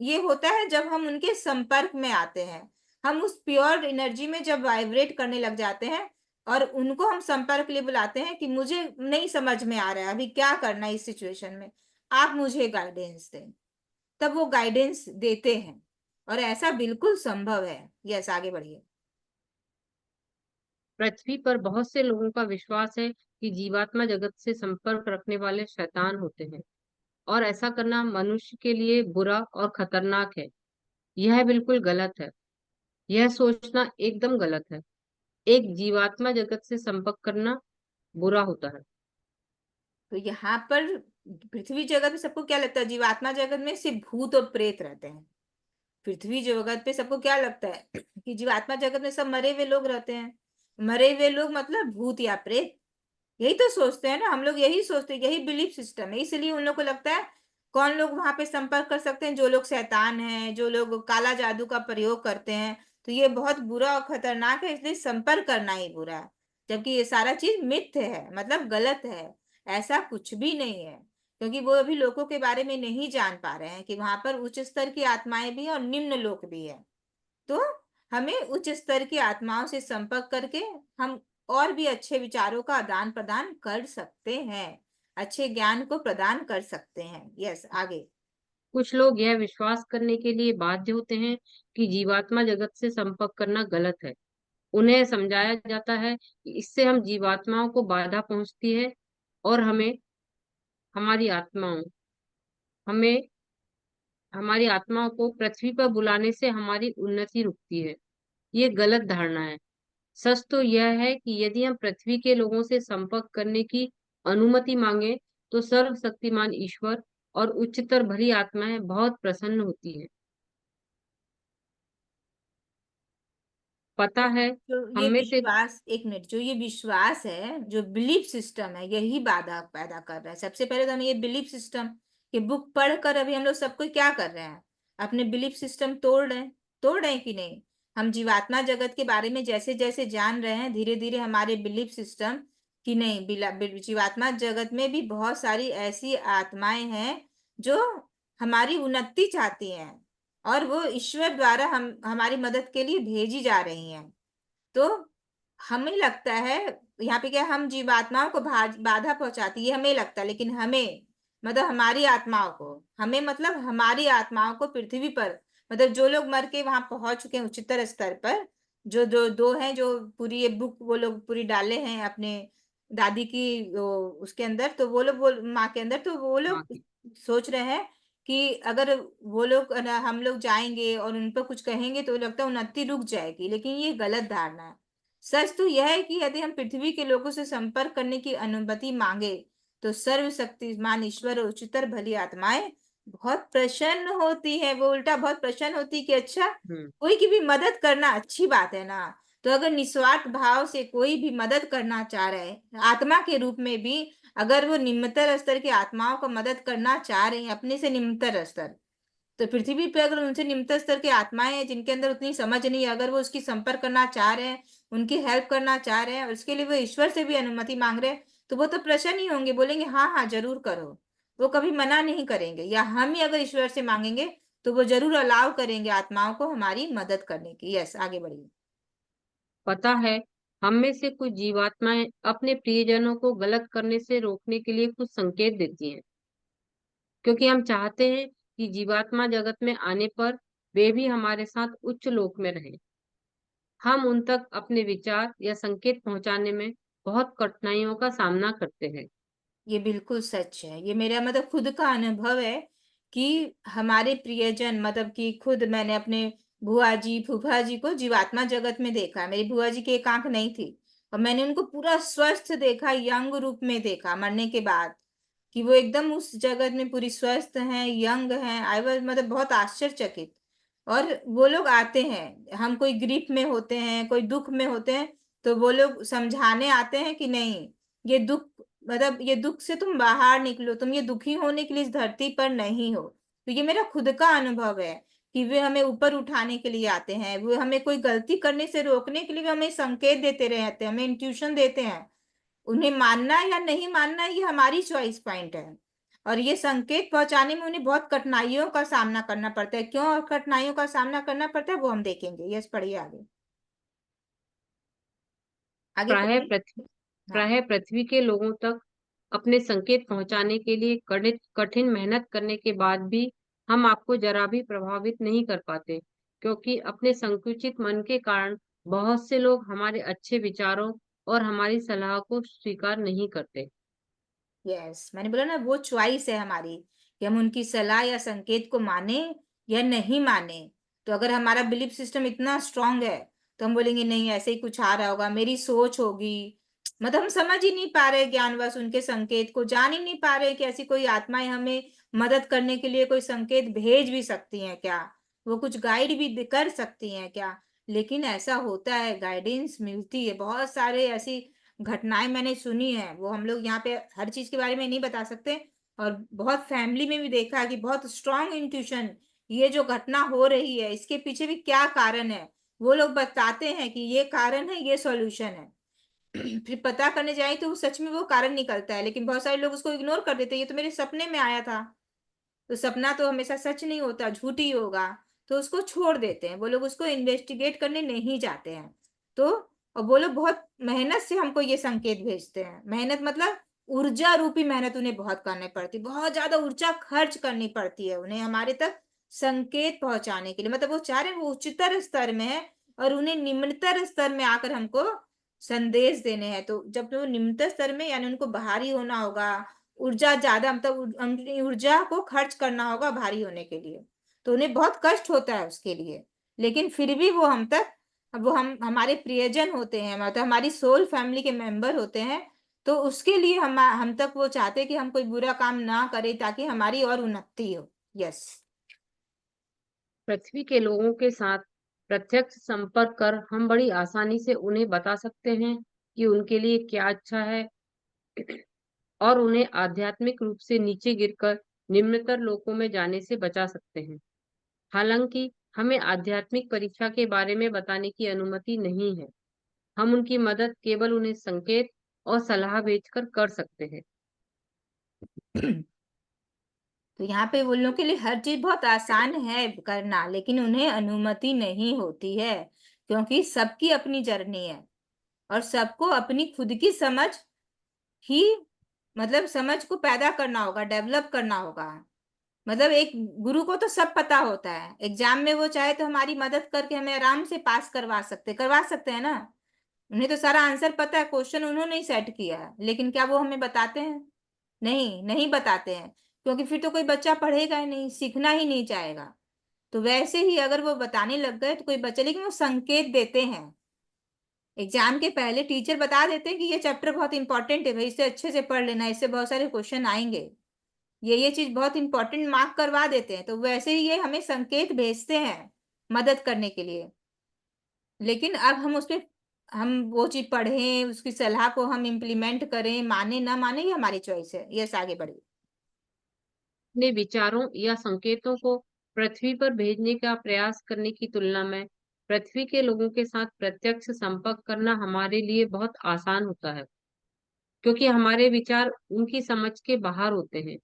ये होता है जब हम उनके संपर्क में आते हैं, हम उस प्योर एनर्जी में जब वाइब्रेट करने लग जाते हैं, और उनको हम संपर्क लिए बुलाते हैं कि मुझे नहीं समझ में आ रहा है अभी क्या करना है इस सिचुएशन में, आप मुझे गाइडेंस दें। तब वो गाइडेंस देते हैं, और ऐसा बिल्कुल संभव है। यस, आगे बढ़िए। पृथ्वी पर बहुत से लोगों का विश्वास है कि जीवात्मा जगत से संपर्क रखने वाले शैतान होते हैं और ऐसा करना मनुष्य के लिए बुरा और खतरनाक है। यह बिल्कुल गलत है। यह सोचना एकदम गलत है। एक जीवात्मा जगत से संपर्क करना बुरा होता है। तो यहाँ पर पृथ्वी जगत में सबको क्या लगता है? जीवात्मा जगत में सिर्फ भूत और प्रेत रहते हैं। पृथ्वी जगत पे सबको क्या लगता है कि जीवात्मा जगत में सब मरे हुए लोग रहते हैं। मरे हुए लोग मतलब भूत या प्रेत, यही तो सोचते हैं ना हम लोग, यही सोचते हैं, यही बिलीफ सिस्टम है। इसलिए उन लोग को लगता है कौन लोग वहां पे संपर्क कर सकते हैं? जो लोग शैतान हैं, जो लोग काला जादू का प्रयोग करते हैं, तो ये बहुत बुरा और खतरनाक है, इसलिए संपर्क करना ही बुरा है। जबकि ये सारा चीज मिथ्य है, मतलब गलत है, ऐसा कुछ भी नहीं है। क्योंकि वो अभी लोगों के बारे में नहीं जान पा रहे हैं कि वहां पर उच्च स्तर की आत्माएं भी हैं और निम्न लोक भी है। तो हमें उच्च स्तर की आत्माओं से संपर्क करके हम और भी अच्छे विचारों का आदान प्रदान कर सकते हैं, अच्छे ज्ञान को प्रदान कर सकते हैं। यस, आगे। कुछ लोग यह विश्वास करने के लिए बाध्य होते हैं कि जीवात्मा जगत से संपर्क करना गलत है। उन्हें समझाया जाता है कि इससे हम जीवात्माओं को बाधा पहुंचती है और हमारी आत्माओं हमें हमारी आत्माओं को पृथ्वी पर बुलाने से हमारी उन्नति रुकती है। ये गलत धारणा है। सच तो यह है कि यदि हम पृथ्वी के लोगों से संपर्क करने की अनुमति मांगे, तो सर्वशक्तिमान ईश्वर और उच्चतर भली आत्माएं बहुत प्रसन्न होती हैं। पता है, जो हम ये में से विश्वास, एक मिनट, जो ये विश्वास है, जो बिलीफ सिस्टम है, यही बाधा पैदा कर रहा है। सबसे पहले तो हमें ये बिलीफ सिस्टम की बुक पढ़कर अभी हम लोग सबको क्या कर रहे हैं? अपने बिलीफ सिस्टम तोड़ रहे हैं कि नहीं? हम जीवात्मा जगत के बारे में जैसे जैसे जान रहे हैं, धीरे धीरे हमारे बिलीफ सिस्टम कि नहीं, जीवात्मा जगत में भी बहुत सारी ऐसी आत्माएं हैं जो हमारी उन्नति चाहती हैं, और वो ईश्वर द्वारा हमारी मदद के लिए भेजी जा रही हैं। तो हमें लगता है यहाँ पे क्या, हम जीवात्माओं को बाधा पहुंचाती है हमें लगता है, लेकिन हमें मतलब हमारी आत्माओं को, हमें मतलब हमारी आत्माओं को पृथ्वी पर, मतलब जो लोग मर के वहां पहुंच चुके हैं उच्चतर स्तर पर, जो जो दो हैं जो पूरी ये बुक वो लोग पूरी डाले हैं अपने दादी की उसके अंदर, तो वो लोग, वो माँ के अंदर, तो वो हाँ लोग सोच रहे हैं कि अगर वो लोग हम लोग जाएंगे और उन पर कुछ कहेंगे तो लगता है उन्नति रुक जाएगी, लेकिन ये गलत धारणा है। सच तो यह है कि यदि हम पृथ्वी के लोगों से संपर्क करने की अनुमति मांगे तो सर्वशक्तिमान ईश्वर और उच्चतर भली आत्माएं बहुत प्रसन्न होती है। वो उल्टा बहुत प्रसन्न होती है कि अच्छा, कोई की भी मदद करना अच्छी बात है ना। तो अगर निस्वार्थ भाव से कोई भी मदद करना चाह रहे हैं आत्मा के रूप में भी, अगर वो निम्नतर स्तर की आत्माओं को मदद करना चाह रहे हैं अपने से निम्नतर स्तर, तो पृथ्वी पे अगर उनसे निम्नतर स्तर की आत्माएं हैं जिनके अंदर उतनी समझ नहीं है, अगर वो उसकी संपर्क करना चाह रहे हैं, उनकी हेल्प करना चाह रहे हैं, और उसके लिए वो ईश्वर से भी अनुमति मांग रहे हैं, तो वो तो प्रसन्न ही होंगे, बोलेंगे हाँ हाँ जरूर करो। वो कभी मना नहीं करेंगे। या हम ही अगर ईश्वर से मांगेंगे तो वो जरूर अलाउ करेंगे आत्माओं को हमारी मदद करने की। यस, आगे बढ़िए। पता है, हम में से कुछ जीवात्माएं अपने प्रियजनों को गलत करने से रोकने के लिए कुछ संकेत देती हैं, क्योंकि हम चाहते हैं कि जीवात्मा जगत में आने पर वे भी हमारे साथ उच्च लोक में रहें। हम उन तक अपने विचार या संकेत पहुंचाने में बहुत कठिनाइयों का सामना करते हैं। ये बिल्कुल सच है। ये मेरा मतलब खुद का अनुभव है कि हमारे प्रियजन, मतलब कि खुद मैंने अपने बुआ जी फूफा जी को जीवात्मा जगत में देखा। मेरी बुआ जी की एक आंख नहीं थी और मैंने उनको पूरा स्वस्थ देखा, यंग रूप में देखा मरने के बाद, कि वो एकदम उस जगत में पूरी स्वस्थ हैं, यंग हैं। आई वाज मतलब बहुत आश्चर्यचकित। और वो लोग आते हैं, हम कोई ग्रीफ में होते हैं, कोई दुख में होते हैं, तो वो लोग समझाने आते हैं कि नहीं, ये दुख, मतलब ये दुख से तुम बाहर निकलो, तुम ये दुखी होने के लिए इस धरती पर नहीं हो। तो ये मेरा खुद का अनुभव है कि वे हमें ऊपर उठाने के लिए आते हैं, वो हमें कोई गलती करने से रोकने के लिए भी हमें संकेत देते रहते हैं, हमें इंट्यूशन देते हैं। उन्हें मानना या नहीं मानना ये हमारी चॉइस पॉइंट है। और ये संकेत पहुंचाने में उन्हें बहुत कठिनाइयों का सामना करना पड़ता है। क्यों कठिनाइयों का सामना करना पड़ता है वो हम देखेंगे। यस, पढ़िए आगे। आगे प्रायः पढ़िए। पृथ्वी हाँ। प्रायः पृथ्वी के लोगों तक अपने संकेत पहुंचाने के लिए कठिन मेहनत करने के बाद भी हम आपको जरा भी प्रभावित नहीं कर पाते, क्योंकि अपने संकुचित मन के कारण बहुत से लोग हमारे अच्छे विचारों और हमारी सलाह को स्वीकार नहीं करते। यस, मैंने बोला ना, वो चॉइस है हमारी कि हम उनकी सलाह या संकेत को माने या नहीं माने। तो अगर हमारा बिलीफ सिस्टम इतना स्ट्रांग है तो हम बोलेंगे नहीं, ऐसे ही कुछ आ रहा होगा, मेरी सोच होगी। मतलब हम समझ ही नहीं पा रहे ज्ञानवश उनके संकेत को, जान ही नहीं पा रहे कि ऐसी कोई आत्माएं हमें मदद करने के लिए कोई संकेत भेज भी सकती हैं क्या, वो कुछ गाइड भी कर सकती हैं क्या। लेकिन ऐसा होता है, गाइडेंस मिलती है। बहुत सारे ऐसी घटनाएं मैंने सुनी है, वो हम लोग यहाँ पे हर चीज के बारे में नहीं बता सकते। और बहुत फैमिली में भी देखा है कि बहुत स्ट्रांग इंट्यूशन, ये जो घटना हो रही है इसके पीछे भी क्या कारण है, वो लोग बताते हैं कि ये कारण है, ये सॉल्यूशन है। फिर पता करने जाए तो सच में वो कारण निकलता है, लेकिन बहुत सारे लोग उसको इग्नोर कर देते हैं, ये तो मेरे सपने में आया था। तो सपना तो हमेशा सच नहीं होता, झूठ ही होगा। तो उसको छोड़ देते हैं, वो लोग उसको इन्वेस्टिगेट करने नहीं जाते हैं। तो और वो लोग बहुत मेहनत से हमको ये संकेत भेजते हैं। मेहनत मतलब ऊर्जा रूपी मेहनत उन्हें बहुत करनी पड़ती, बहुत ज्यादा ऊर्जा खर्च करनी पड़ती है उन्हें हमारे तक संकेत पहुंचाने के लिए। मतलब वो चाह रहे हैं, वो उच्चतर स्तर में है और उन्हें निम्नतर स्तर में आकर हमको संदेश देने हैं। तो जब वो निम्नतर स्तर में, यानी उनको बाहरी होना होगा, ऊर्जा ज्यादा, मतलब अपनी ऊर्जा को खर्च करना होगा भारी होने के लिए, तो उन्हें बहुत कष्ट होता है उसके लिए। लेकिन फिर भी वो हम तक, वो हम हमारे प्रियजन होते हैं, मतलब हमारी सोल फैमिली के मेंबर होते हैं। तो उसके लिए हम तक वो चाहते हैं कि हम कोई बुरा काम ना करें ताकि हमारी और उन्नति हो। यस। पृथ्वी के लोगों के साथ प्रत्यक्ष संपर्क कर हम बड़ी आसानी से उन्हें बता सकते हैं कि उनके लिए क्या अच्छा है, और उन्हें आध्यात्मिक रूप से नीचे गिरकर निम्नतर लोकों में जाने से बचा सकते हैं। हालांकि हमें आध्यात्मिक परीक्षा के बारे में बताने की अनुमति नहीं है। हम उनकी मदद केवल उन्हें संकेत और सलाह भेजकर कर सकते हैं। तो यहाँ पे उन लोगों के लिए हर चीज बहुत आसान है करना, लेकिन उन्हें अनुमति नहीं होती है, क्योंकि सबकी अपनी जर्नी है और सबको अपनी खुद की समझ ही, मतलब समझ को पैदा करना होगा, डेवलप करना होगा। मतलब एक गुरु को तो सब पता होता है, एग्जाम में वो चाहे तो हमारी मदद करके हमें आराम से पास करवा सकते हैं ना। उन्हें तो सारा आंसर पता है, क्वेश्चन उन्होंने ही सेट किया है, लेकिन क्या वो हमें बताते हैं? नहीं, नहीं बताते हैं, क्योंकि फिर तो कोई बच्चा पढ़ेगा ही नहीं, सीखना ही नहीं चाहेगा। तो वैसे ही अगर वो बताने लग गए तो कोई बच्चा, लेकिन वो संकेत देते हैं। एग्जाम के पहले टीचर बता देते हैं कि ये चैप्टर बहुत इंपॉर्टेंट है भाई, इसे अच्छे से पढ़ लेना, इससे बहुत सारे क्वेश्चन आएंगे, ये चीज बहुत इंपॉर्टेंट, मार्क करवा देते हैं। तो वैसे ही ये हमें संकेत भेजते हैं मदद करने के लिए। लेकिन अब हम उसपे, हम वो चीज पढ़ें, उसकी सलाह को हम इम्प्लीमेंट करें, माने ना माने, ये हमारी चॉइस है। यस, आगे बढ़िए। अपने विचारों या संकेतों को पृथ्वी पर भेजने का प्रयास करने की तुलना में पृथ्वी के लोगों के साथ प्रत्यक्ष संपर्क करना हमारे लिए बहुत आसान होता है, क्योंकि हमारे विचार उनकी समझ के बाहर होते हैं।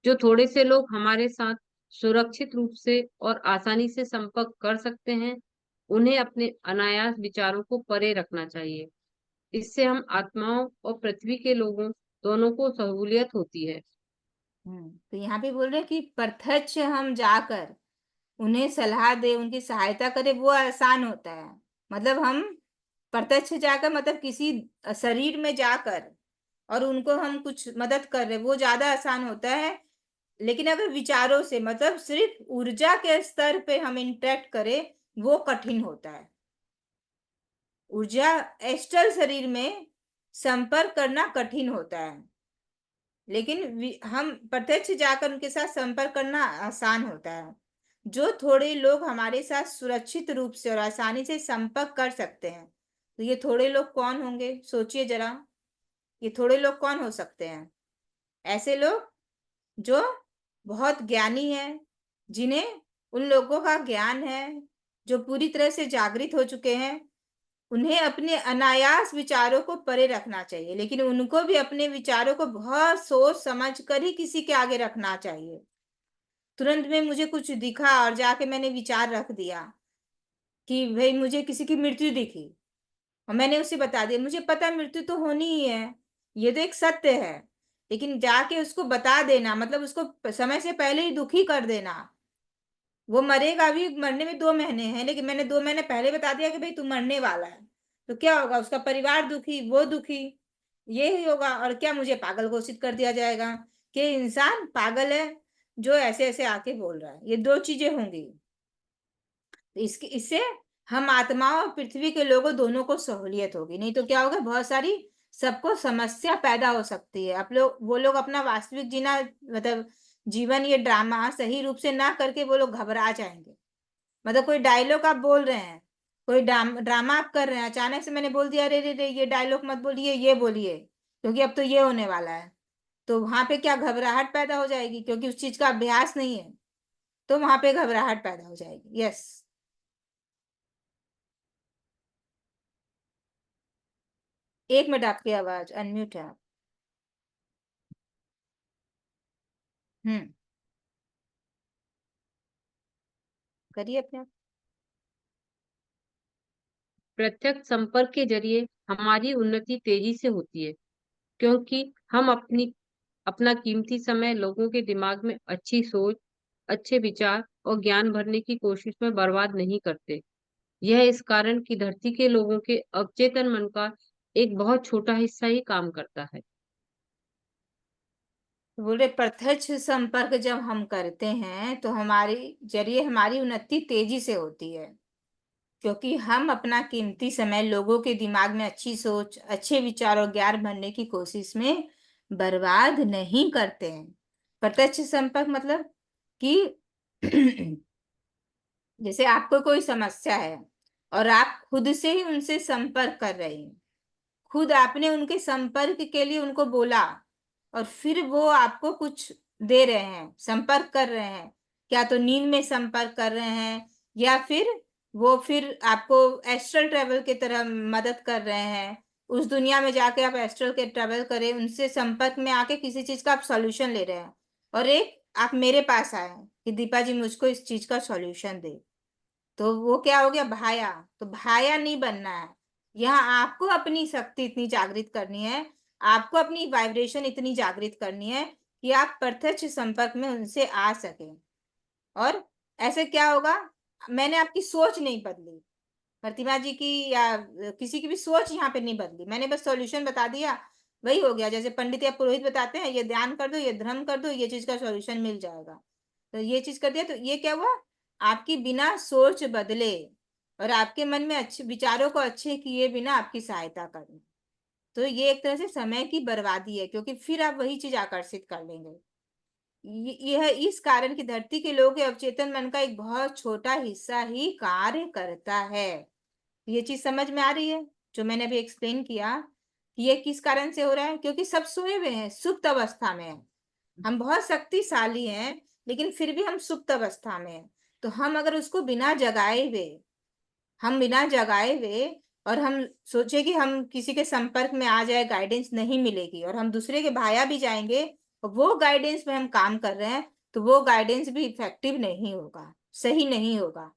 जो थोड़े से लोग हमारे साथ सुरक्षित रूप से और आसानी से संपर्क कर सकते हैं, उन्हें अपने अनायास विचारों को परे रखना चाहिए। इससे हम आत्माओं और पृथ्वी के लोगों दोनों को सहूलियत होती है। तो यहाँ पे बोल रहे हैं कि प्रत्यक्ष हम जाकर उन्हें सलाह दे, उनकी सहायता करे, वो आसान होता है। मतलब हम प्रत्यक्ष जाकर, मतलब किसी शरीर में जाकर और उनको हम कुछ मदद कर रहे, वो ज्यादा आसान होता है। लेकिन अगर विचारों से, मतलब सिर्फ ऊर्जा के स्तर पे हम इंटरेक्ट करें, वो कठिन होता है। ऊर्जा एस्ट्रल शरीर में संपर्क करना कठिन होता है, लेकिन हम प्रत्यक्ष जाकर उनके साथ संपर्क करना आसान होता है। जो थोड़े लोग हमारे साथ सुरक्षित रूप से और आसानी से संपर्क कर सकते हैं, तो ये थोड़े लोग कौन होंगे? सोचिए जरा, ये थोड़े लोग कौन हो सकते हैं? ऐसे लोग जो बहुत ज्ञानी है, जिन्हें, उन लोगों का ज्ञान है जो पूरी तरह से जागृत हो चुके हैं। उन्हें अपने अनायास विचारों को परे रखना चाहिए, लेकिन उनको भी अपने विचारों को बहुत सोच समझ कर ही किसी के आगे रखना चाहिए। तुरंत में मुझे कुछ दिखा और जाके मैंने विचार रख दिया कि भाई मुझे किसी की मृत्यु दिखी, और मैंने उसे बता दिया, मुझे पता मृत्यु तो होनी ही है, ये तो एक सत्य है। लेकिन जाके उसको बता देना, मतलब उसको समय से पहले ही दुखी कर देना। वो मरेगा, अभी मरने में 2 महीने हैं, लेकिन मैंने 2 महीने पहले बता दिया कि भाई तू मरने वाला है, तो क्या होगा? उसका परिवार दुखी, वो दुखी, ये ही होगा। और क्या मुझे पागल घोषित कर दिया जाएगा कि इंसान पागल है जो ऐसे ऐसे आके बोल रहा है? ये 2 चीजें होंगी। तो इससे हम आत्माओं और पृथ्वी के लोगों दोनों को सहूलियत होगी। नहीं तो क्या होगा, बहुत सारी सबको समस्या पैदा हो सकती है। वो लोग अपना वास्तविक जीना, मतलब जीवन, ये ड्रामा सही रूप से ना करके वो लोग घबरा जाएंगे। मतलब कोई डायलॉग आप बोल रहे हैं, कोई ड्रामा आप कर रहे हैं, अचानक से मैंने बोल दिया अरे रे रे ये डायलॉग मत बोलिए, ये बोलिए, क्योंकि अब तो ये होने वाला है। तो वहां पे क्या घबराहट पैदा हो जाएगी, क्योंकि उस चीज का अभ्यास नहीं है, तो वहां पे घबराहट पैदा हो जाएगी। यस। 1 मिनट, आपकी आवाज अनम्यूट है आप। हम्म, करिए अपने आप। प्रत्यक्ष संपर्क के जरिए हमारी उन्नति तेजी से होती है, क्योंकि हम अपना कीमती समय लोगों के दिमाग में अच्छी सोच, अच्छे विचार और ज्ञान भरने की कोशिश में बर्बाद नहीं करते। यह इस कारण कि धरती के लोगों के अवचेतन मन का एक बहुत छोटा हिस्सा ही काम करता है। बोल रहे प्रत्यक्ष संपर्क जब हम करते हैं तो हमारी जरिए हमारी उन्नति तेजी से होती है, क्योंकि हम अपना कीमती समय लोगों के दिमाग में अच्छी सोच, अच्छे विचार और ज्ञान भरने की कोशिश में बर्बाद नहीं करते हैं। प्रत्यक्ष संपर्क मतलब कि जैसे आपको कोई समस्या है और आप खुद से ही उनसे संपर्क कर रहे हैं, खुद आपने उनके संपर्क के लिए उनको बोला, और फिर वो आपको कुछ दे रहे हैं, संपर्क कर रहे हैं। क्या तो नींद में संपर्क कर रहे हैं, या फिर आपको एस्ट्रल ट्रेवल की तरह मदद कर रहे हैं, उस दुनिया में जाके आप एस्ट्रल के ट्रेवल करें, उनसे संपर्क में आके किसी चीज का आप सॉल्यूशन ले रहे हैं, और एक आप मेरे पास आए हैं कि दीपा जी मुझको इस चीज का सॉल्यूशन दे, तो वो क्या हो गया, भाया। तो भाया नहीं बनना है। यहाँ आपको अपनी शक्ति इतनी जागृत करनी है, आपको अपनी वाइब्रेशन इतनी जागृत करनी है कि आप प्रत्यक्ष संपर्क में उनसे आ सके। और ऐसे क्या होगा, मैंने आपकी सोच नहीं बदली, प्रतिभा जी की या किसी की भी सोच यहाँ पे नहीं बदली, मैंने बस सॉल्यूशन बता दिया, वही हो गया। जैसे पंडित या पुरोहित बताते हैं ये ध्यान कर दो, ये धर्म कर दो, ये चीज का सॉल्यूशन मिल जाएगा, तो ये चीज कर दिया, तो ये क्या हुआ, आपकी बिना सोच बदले और आपके मन में अच्छे विचारों को अच्छे किए बिना आपकी सहायता करना, तो ये एक तरह से समय की बर्बादी है, क्योंकि फिर आप वही चीज आकर्षित कर लेंगे। यह इस कारण की धरती के लोग के अवचेतन मन का एक बहुत छोटा हिस्सा ही कार्य करता है। ये चीज समझ में आ रही है जो मैंने अभी एक्सप्लेन किया, कि ये किस कारण से हो रहा है, क्योंकि सब सोए हुए हैं, सुप्त अवस्था में है। हम बहुत शक्तिशाली हैं, लेकिन फिर भी हम सुप्त अवस्था में हैं। तो हम अगर उसको बिना जगाए हुए और हम सोचे कि हम किसी के संपर्क में आ जाए, गाइडेंस नहीं मिलेगी, और हम दूसरे के भाया भी जाएंगे और वो गाइडेंस में हम काम कर रहे हैं, तो वो गाइडेंस भी इफेक्टिव नहीं होगा, सही नहीं होगा,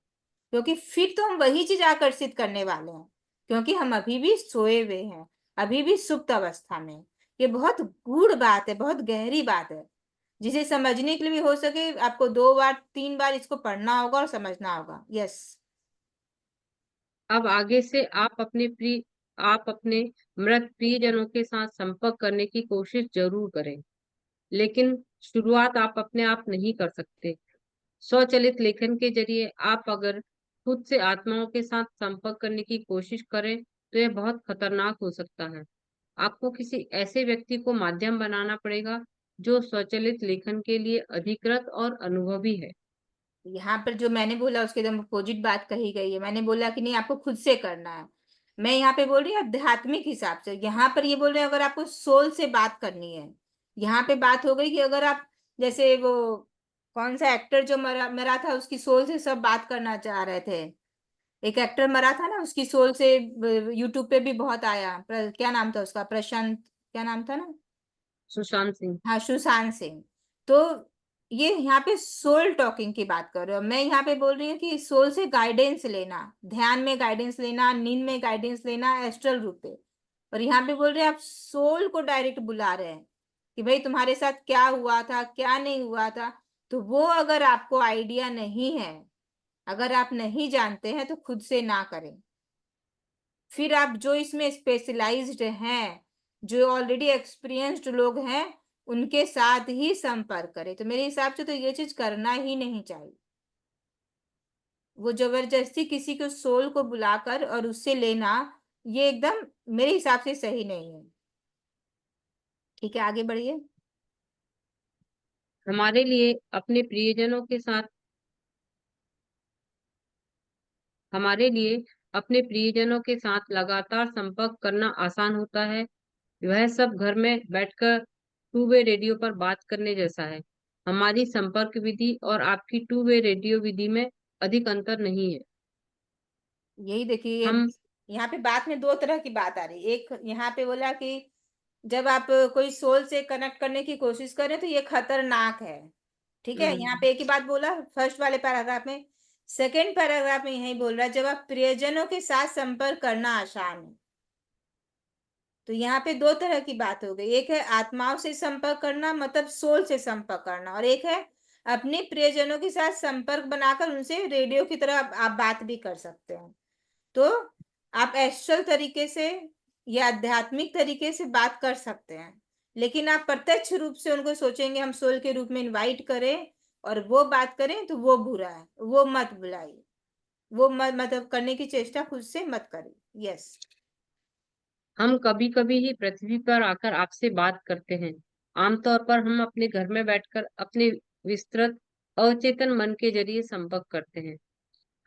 क्योंकि फिर तो हम वही चीज आकर्षित करने वाले हैं, क्योंकि हम अभी भी सोए हुए हैं, अभी भी सुप्त अवस्था में। ये बहुत गूढ़ बात है, बहुत गहरी बात है, जिसे समझने के लिए भी हो सके आपको 2 बार 3 बार इसको पढ़ना होगा और समझना होगा। यस। अब आगे से आप अपने मृत प्रियजनों के साथ संपर्क करने की कोशिश जरूर करें, लेकिन शुरुआत आप अपने आप नहीं कर सकते। स्वचलित लेखन के जरिए आप अगर खुद से आत्माओं के साथ संपर्क करने की कोशिश करें तो यह बहुत खतरनाक हो सकता है। आपको किसी ऐसे व्यक्ति को माध्यम बनाना पड़ेगा जो स्वचलित लेखन के लिए अधिकृत और अनुभवी है। यहाँ पर जो मैंने बोला उसके एकदम अपोजिट बात कही गई है। मैंने बोला कि नहीं आपको खुद से करना है, मैं यहाँ पे बोल रही हूँ आध्यात्मिक हिसाब से। यहाँ पर ये बोल रहे हैं अगर आपको सोल से बात करनी है। यहाँ पे बात हो गई कि अगर आप, जैसे वो कौन सा एक्टर जो मरा मरा था, उसकी सोल से सब बात करना चाह रहे थे, एक एक्टर मरा था ना, उसकी सोल से यूट्यूब पे भी बहुत आया, क्या नाम था उसका, प्रशांत, क्या नाम था ना, सुशांत सिंह। हाँ सुशांत सिंह। तो ये यहाँ पे सोल टॉकिंग की बात कर रहे हो, मैं यहाँ पे बोल रही हूँ कि सोल से गाइडेंस लेना, ध्यान में गाइडेंस लेना, नींद में गाइडेंस लेना, एस्ट्रल रूप पे। और यहाँ पे बोल रहे हैं आप सोल को डायरेक्ट बुला रहे हैं कि भाई तुम्हारे साथ क्या हुआ था, क्या नहीं हुआ था। तो वो अगर आपको आइडिया नहीं है, अगर आप नहीं जानते हैं, तो खुद से ना करें। फिर आप जो इसमें स्पेशलाइज्ड हैं, जो ऑलरेडी एक्सपीरियंस्ड लोग हैं, उनके साथ ही संपर्क करें। तो मेरे हिसाब से तो ये चीज करना ही नहीं चाहिए। वो जबरदस्ती किसी को सोल को बुलाकर और उससे लेना, ये एकदम मेरे हिसाब से सही नहीं है। ठीक है, आगे बढ़िए। हमारे लिए अपने प्रियजनों के साथ हमारे लिए अपने प्रियजनों के साथ लगातार संपर्क करना आसान होता है। वह सब घर में बैठकर टू वे रेडियो पर बात करने जैसा है। हमारी संपर्क विधि और आपकी टू वे रेडियो विधि में अधिक अंतर नहीं है। यही देखिए, हम यहाँ पे बात में 2 तरह की बात आ रही है। एक यहाँ पे बोला कि जब आप कोई सोल से कनेक्ट करने की कोशिश करें तो ये खतरनाक है। ठीक है, यहाँ पे एक ही बात बोला फर्स्ट वाले पैराग्राफ में। सेकेंड पैराग्राफ में यही बोल रहा है जब आप प्रियजनों के साथ संपर्क करना आसान है। तो यहाँ पे 2 तरह की बात हो गई, एक है आत्माओं से संपर्क करना, मतलब सोल से संपर्क करना, और एक है अपने प्रियजनों के साथ संपर्क बनाकर उनसे रेडियो की तरह आप बात भी कर सकते हैं। तो आप एस्ट्रल तरीके से या आध्यात्मिक तरीके से बात कर सकते हैं, लेकिन आप प्रत्यक्ष रूप से उनको सोचेंगे हम सोल के रूप में इनवाइट करें और वो बात करें, तो वो बुरा है, वो मत बुलाइए, वो मतलब करने की चेष्टा खुद से मत करिए। यस। हम कभी कभी ही पृथ्वी पर आकर आपसे बात करते हैं। आमतौर पर हम अपने घर में बैठकर अपने विस्तृत अवचेतन मन के जरिए संपर्क करते हैं।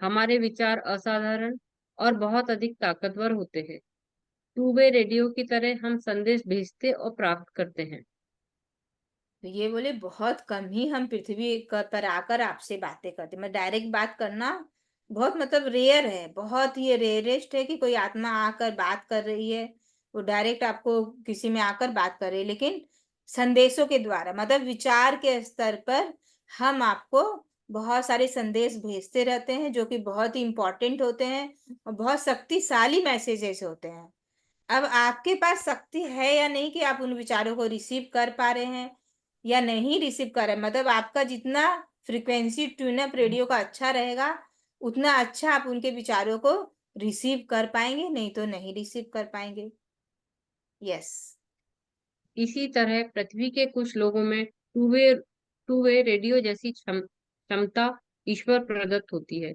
हमारे विचार असाधारण और बहुत अधिक ताकतवर होते हैं। टू वे रेडियो की तरह हम संदेश भेजते और प्राप्त करते हैं। तो ये बोले बहुत कम ही हम पृथ्वी पर आकर आपसे बातें करते, मैं डायरेक्ट बात करना बहुत मतलब रेयर है, बहुत ही रेयरेस्ट है कि कोई आत्मा आकर बात कर रही है, वो डायरेक्ट आपको किसी में आकर बात कर रही है। लेकिन संदेशों के द्वारा, मतलब विचार के स्तर पर हम आपको बहुत सारे संदेश भेजते रहते हैं, जो कि बहुत ही इंपॉर्टेंट होते हैं और बहुत शक्तिशाली मैसेजेस होते हैं। अब आपके पास शक्ति है या नहीं कि आप उन विचारों को रिसीव कर पा रहे हैं या नहीं रिसीव कर रहे हैं, मतलब आपका जितना फ्रीक्वेंसी ट्यून अप रेडियो का अच्छा रहेगा, उतना अच्छा आप उनके विचारों को रिसीव कर पाएंगे, नहीं तो नहीं रिसीव कर पाएंगे। यस। इसी तरह पृथ्वी के कुछ लोगों में टू वे रेडियो जैसी क्षमता ईश्वर प्रदत्त होती है।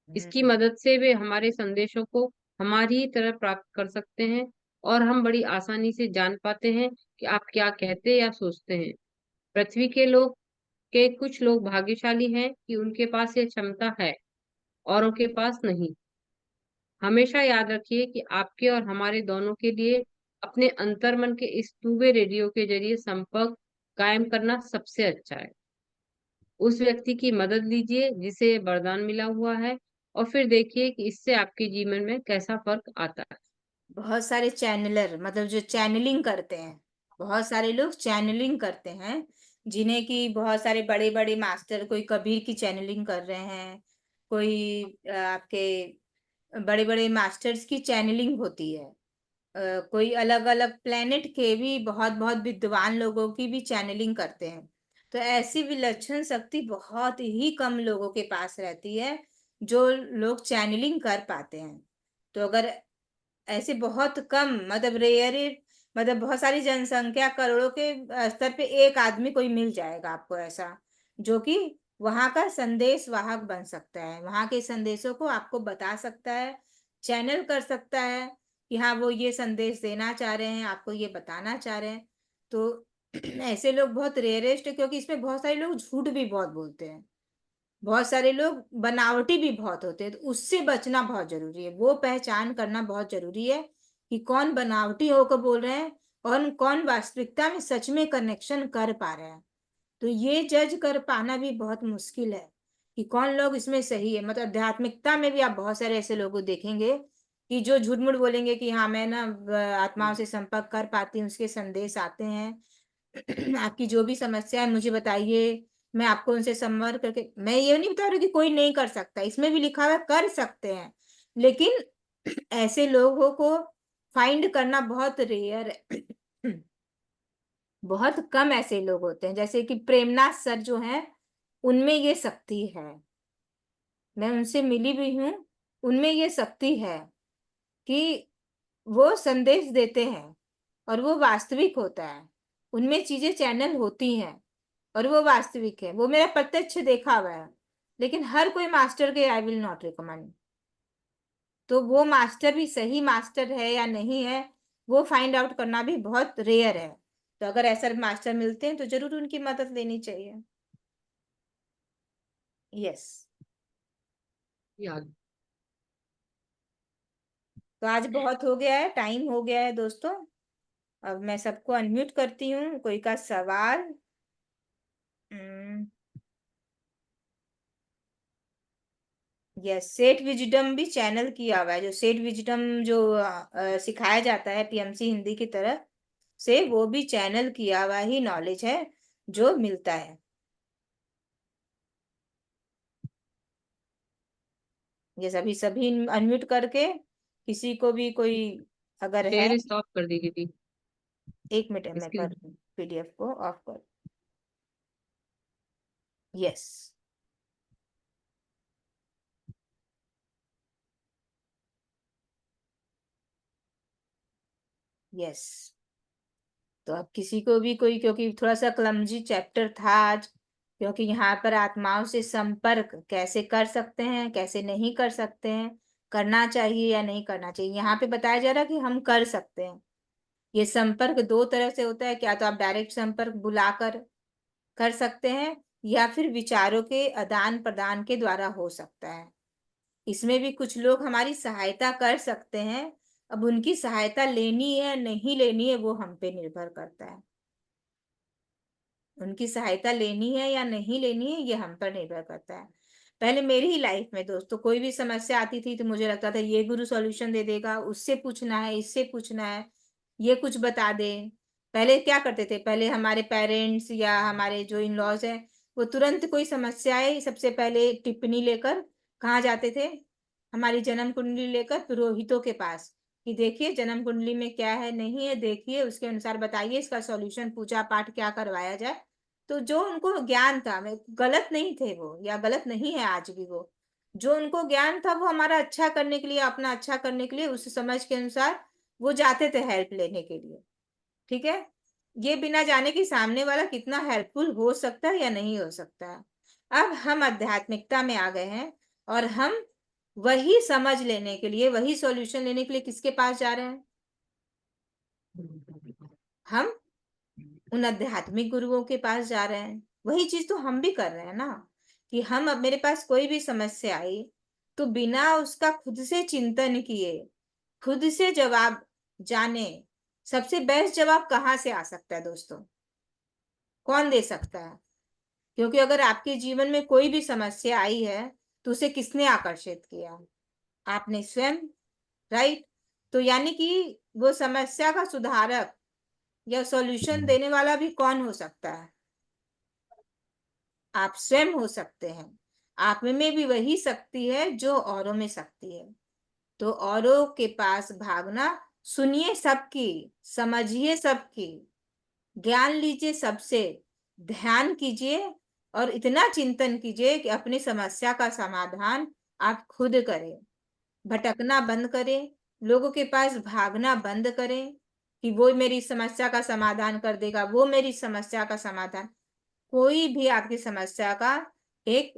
इसकी मदद से वे हमारे संदेशों को हमारी ही तरह प्राप्त कर सकते हैं और हम बड़ी आसानी से जान पाते हैं कि आप क्या कहते या सोचते हैं। पृथ्वी के कुछ लोग भाग्यशाली हैं कि उनके पास यह क्षमता है, औरों के पास नहीं। हमेशा याद रखिए कि आपके और हमारे दोनों के लिए अपने अंतर्मन के इस टू वे रेडियो के जरिए संपर्क कायम करना सबसे अच्छा है। उस व्यक्ति की मदद लीजिए जिसे ये वरदान मिला हुआ है और फिर देखिए कि इससे आपके जीवन में कैसा फर्क आता है। बहुत सारे चैनलर, मतलब जो चैनलिंग करते हैं, बहुत सारे लोग चैनलिंग करते हैं, जिन्हें कि बहुत सारे बड़े बड़े मास्टर, कोई कबीर की चैनलिंग कर रहे हैं, कोई आपके बड़े बड़े मास्टर्स की चैनलिंग होती है, कोई अलग अलग प्लेनेट के भी बहुत बहुत विद्वान लोगों की भी चैनलिंग करते हैं। तो ऐसी विलक्षण शक्ति बहुत ही कम लोगों के पास रहती है जो लोग चैनलिंग कर पाते हैं। तो अगर ऐसे बहुत कम, मतलब रेयर, मतलब बहुत सारी जनसंख्या करोड़ों के स्तर पे एक आदमी कोई मिल जाएगा आपको ऐसा, जो कि वहां का संदेश वाहक बन सकता है, वहां के संदेशों को आपको बता सकता है, चैनल कर सकता है कि हाँ वो ये संदेश देना चाह रहे हैं, आपको ये बताना चाह रहे हैं। तो ऐसे लोग बहुत रेयरेस्ट है, क्योंकि इसमें बहुत सारे लोग झूठ भी बहुत बोलते हैं, बहुत सारे लोग बनावटी भी बहुत होते हैं। तो उससे बचना बहुत जरूरी है, वो पहचान करना बहुत जरूरी है कि कौन बनावटी होकर बोल रहे हैं और कौन वास्तविकता में सच में कनेक्शन कर पा रहे हैं। तो ये जज कर पाना भी बहुत मुश्किल है कि कौन लोग इसमें सही है। मतलब आध्यात्मिकता में भी आप बहुत सारे ऐसे लोगों को देखेंगे कि जो झूठ मूठ बोलेंगे कि हाँ मैं ना आत्माओं से संपर्क कर पाती हूँ, उसके संदेश आते हैं, आपकी जो भी समस्या है मुझे बताइए, मैं आपको उनसे संपर्क करके। मैं ये नहीं बता रही कि कोई नहीं कर सकता, इसमें भी लिखा हुआ है कर सकते हैं, लेकिन ऐसे लोगों को फाइंड करना बहुत रेयर है। बहुत कम ऐसे लोग होते हैं, जैसे कि प्रेमनाथ सर जो हैं, उनमें ये शक्ति है, मैं उनसे मिली भी हूँ, उनमें ये शक्ति है कि वो संदेश देते हैं और वो वास्तविक होता है, उनमें चीजें चैनल होती हैं और वो वास्तविक है, वो मेरा प्रत्यक्ष देखा हुआ है। लेकिन हर कोई मास्टर के आई विल नॉट रिकमेंड। तो वो मास्टर भी सही मास्टर है या नहीं है, वो फाइंड आउट करना भी बहुत रेयर है। तो अगर ऐसा मास्टर मिलते हैं तो जरूर उनकी मदद लेनी चाहिए। यस। याद तो आज बहुत हो गया है, टाइम हो गया है दोस्तों। अब मैं सबको अनम्यूट करती हूँ, कोई का सवाल। यस, सेठ विजडम भी चैनल किया हुआ है, जो सेठ विजडम जो सिखाया जाता है पीएमसी हिंदी की तरफ से, वो भी चैनल किया हुआ ही नॉलेज है जो मिलता है। ये सभी सभी अनम्यूट करके किसी को भी कोई अगर है। शेयर स्टॉप कर दी दीदी। एक मिनट मैं इसके कर पीडीएफ को ऑफ कर। यस। यस। तो अब किसी को भी कोई, क्योंकि थोड़ा सा क्लमजी चैप्टर था आज, क्योंकि यहाँ पर आत्माओं से संपर्क कैसे कर सकते हैं, कैसे नहीं कर सकते हैं, करना चाहिए या नहीं करना चाहिए, यहाँ पे बताया जा रहा है कि हम कर सकते हैं। ये संपर्क दो तरह से होता है, क्या तो आप डायरेक्ट संपर्क बुलाकर कर सकते हैं, या फिर विचारों के आदान प्रदान के द्वारा हो सकता है। इसमें भी कुछ लोग हमारी सहायता कर सकते हैं, अब उनकी सहायता लेनी है नहीं लेनी है वो हम पे निर्भर करता है। उनकी सहायता लेनी है या नहीं लेनी है ये हम पर निर्भर करता है। पहले मेरी ही लाइफ में दोस्तों कोई भी समस्या आती थी तो मुझे लगता था ये गुरु सॉल्यूशन दे देगा, उससे पूछना है, इससे पूछना है, ये कुछ बता दे। पहले क्या करते थे, पहले हमारे पेरेंट्स या हमारे जो इन लॉज हैं वो तुरंत कोई समस्या है सबसे पहले टिप्पणी लेकर कहाँ जाते थे, हमारी जन्म कुंडली लेकर पुरोहितों के पास, कि देखिए जन्म कुंडली में क्या है नहीं है, देखिए उसके अनुसार बताइए इसका सॉल्यूशन, पूजा पाठ क्या करवाया जाए। तो जो उनको ज्ञान था, मैं गलत नहीं थे वो या गलत नहीं है आज भी वो, जो उनको ज्ञान था वो हमारा अच्छा करने के लिए, अपना अच्छा करने के लिए उस समझ के अनुसार वो जाते थे हेल्प लेने के लिए। ठीक है, ये बिना जाने कि सामने वाला कितना हेल्पफुल हो सकता है या नहीं हो सकता है। अब हम आध्यात्मिकता में आ गए हैं और हम वही समझ लेने के लिए, वही सॉल्यूशन लेने के लिए किसके पास जा रहे हैं, हम उन आध्यात्मिक गुरुओं के पास जा रहे हैं। वही चीज तो हम भी कर रहे हैं ना, कि हम, अब मेरे पास कोई भी समस्या आई तो बिना उसका खुद से चिंतन किए, खुद से जवाब जाने, सबसे बेस्ट जवाब कहाँ से आ सकता है दोस्तों, कौन दे सकता है? क्योंकि अगर आपके जीवन में कोई भी समस्या आई है तो उसे किसने आकर्षित किया, आपने स्वयं, राइट? तो यानी कि वो समस्या का सुधारक या सॉल्यूशन देने वाला भी कौन हो सकता है, आप स्वयं हो सकते हैं। आप में भी वही शक्ति है जो औरों में शक्ति है। तो औरों के पास भागना, सुनिए सबकी, समझिए सबकी, ज्ञान लीजिए सबसे, ध्यान कीजिए और इतना चिंतन कीजिए कि अपनी समस्या का समाधान आप खुद करें। भटकना बंद करें, लोगों के पास भागना बंद करें कि वो मेरी समस्या का समाधान कर देगा, वो मेरी समस्या का समाधान, कोई भी आपकी समस्या का एक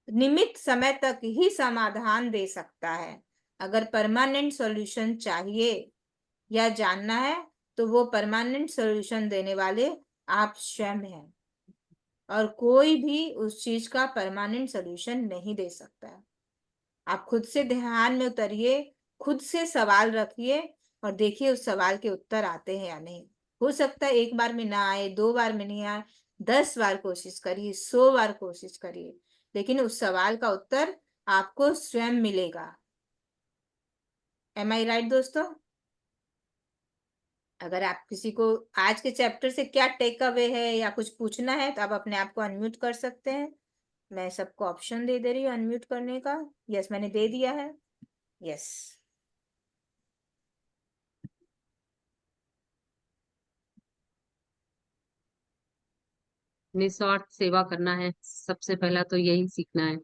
निमित समय तक ही समाधान दे सकता है। अगर परमानेंट सॉल्यूशन चाहिए या जानना है तो वो परमानेंट सॉल्यूशन देने वाले आप स्वयं हैं, और कोई भी उस चीज का परमानेंट सॉल्यूशन नहीं दे सकता है। आप खुद से ध्यान में उतरिए, खुद से सवाल रखिए और देखिए उस सवाल के उत्तर आते हैं या नहीं। हो सकता है एक बार में ना आए, दो बार में नहीं आए, 10 बार कोशिश करिए, 100 बार कोशिश करिए, लेकिन उस सवाल का उत्तर आपको स्वयं मिलेगा। एम आई राइट दोस्तों? अगर आप किसी को आज के चैप्टर से क्या टेक अवे है या कुछ पूछना है तो आप अपने आप को अनम्यूट कर सकते हैं। मैं सबको ऑप्शन दे रही हूँ अनम्यूट करने का। यस, मैंने दे दिया है। यस। निस्वार्थ सेवा करना है, सबसे पहला तो यही सीखना है।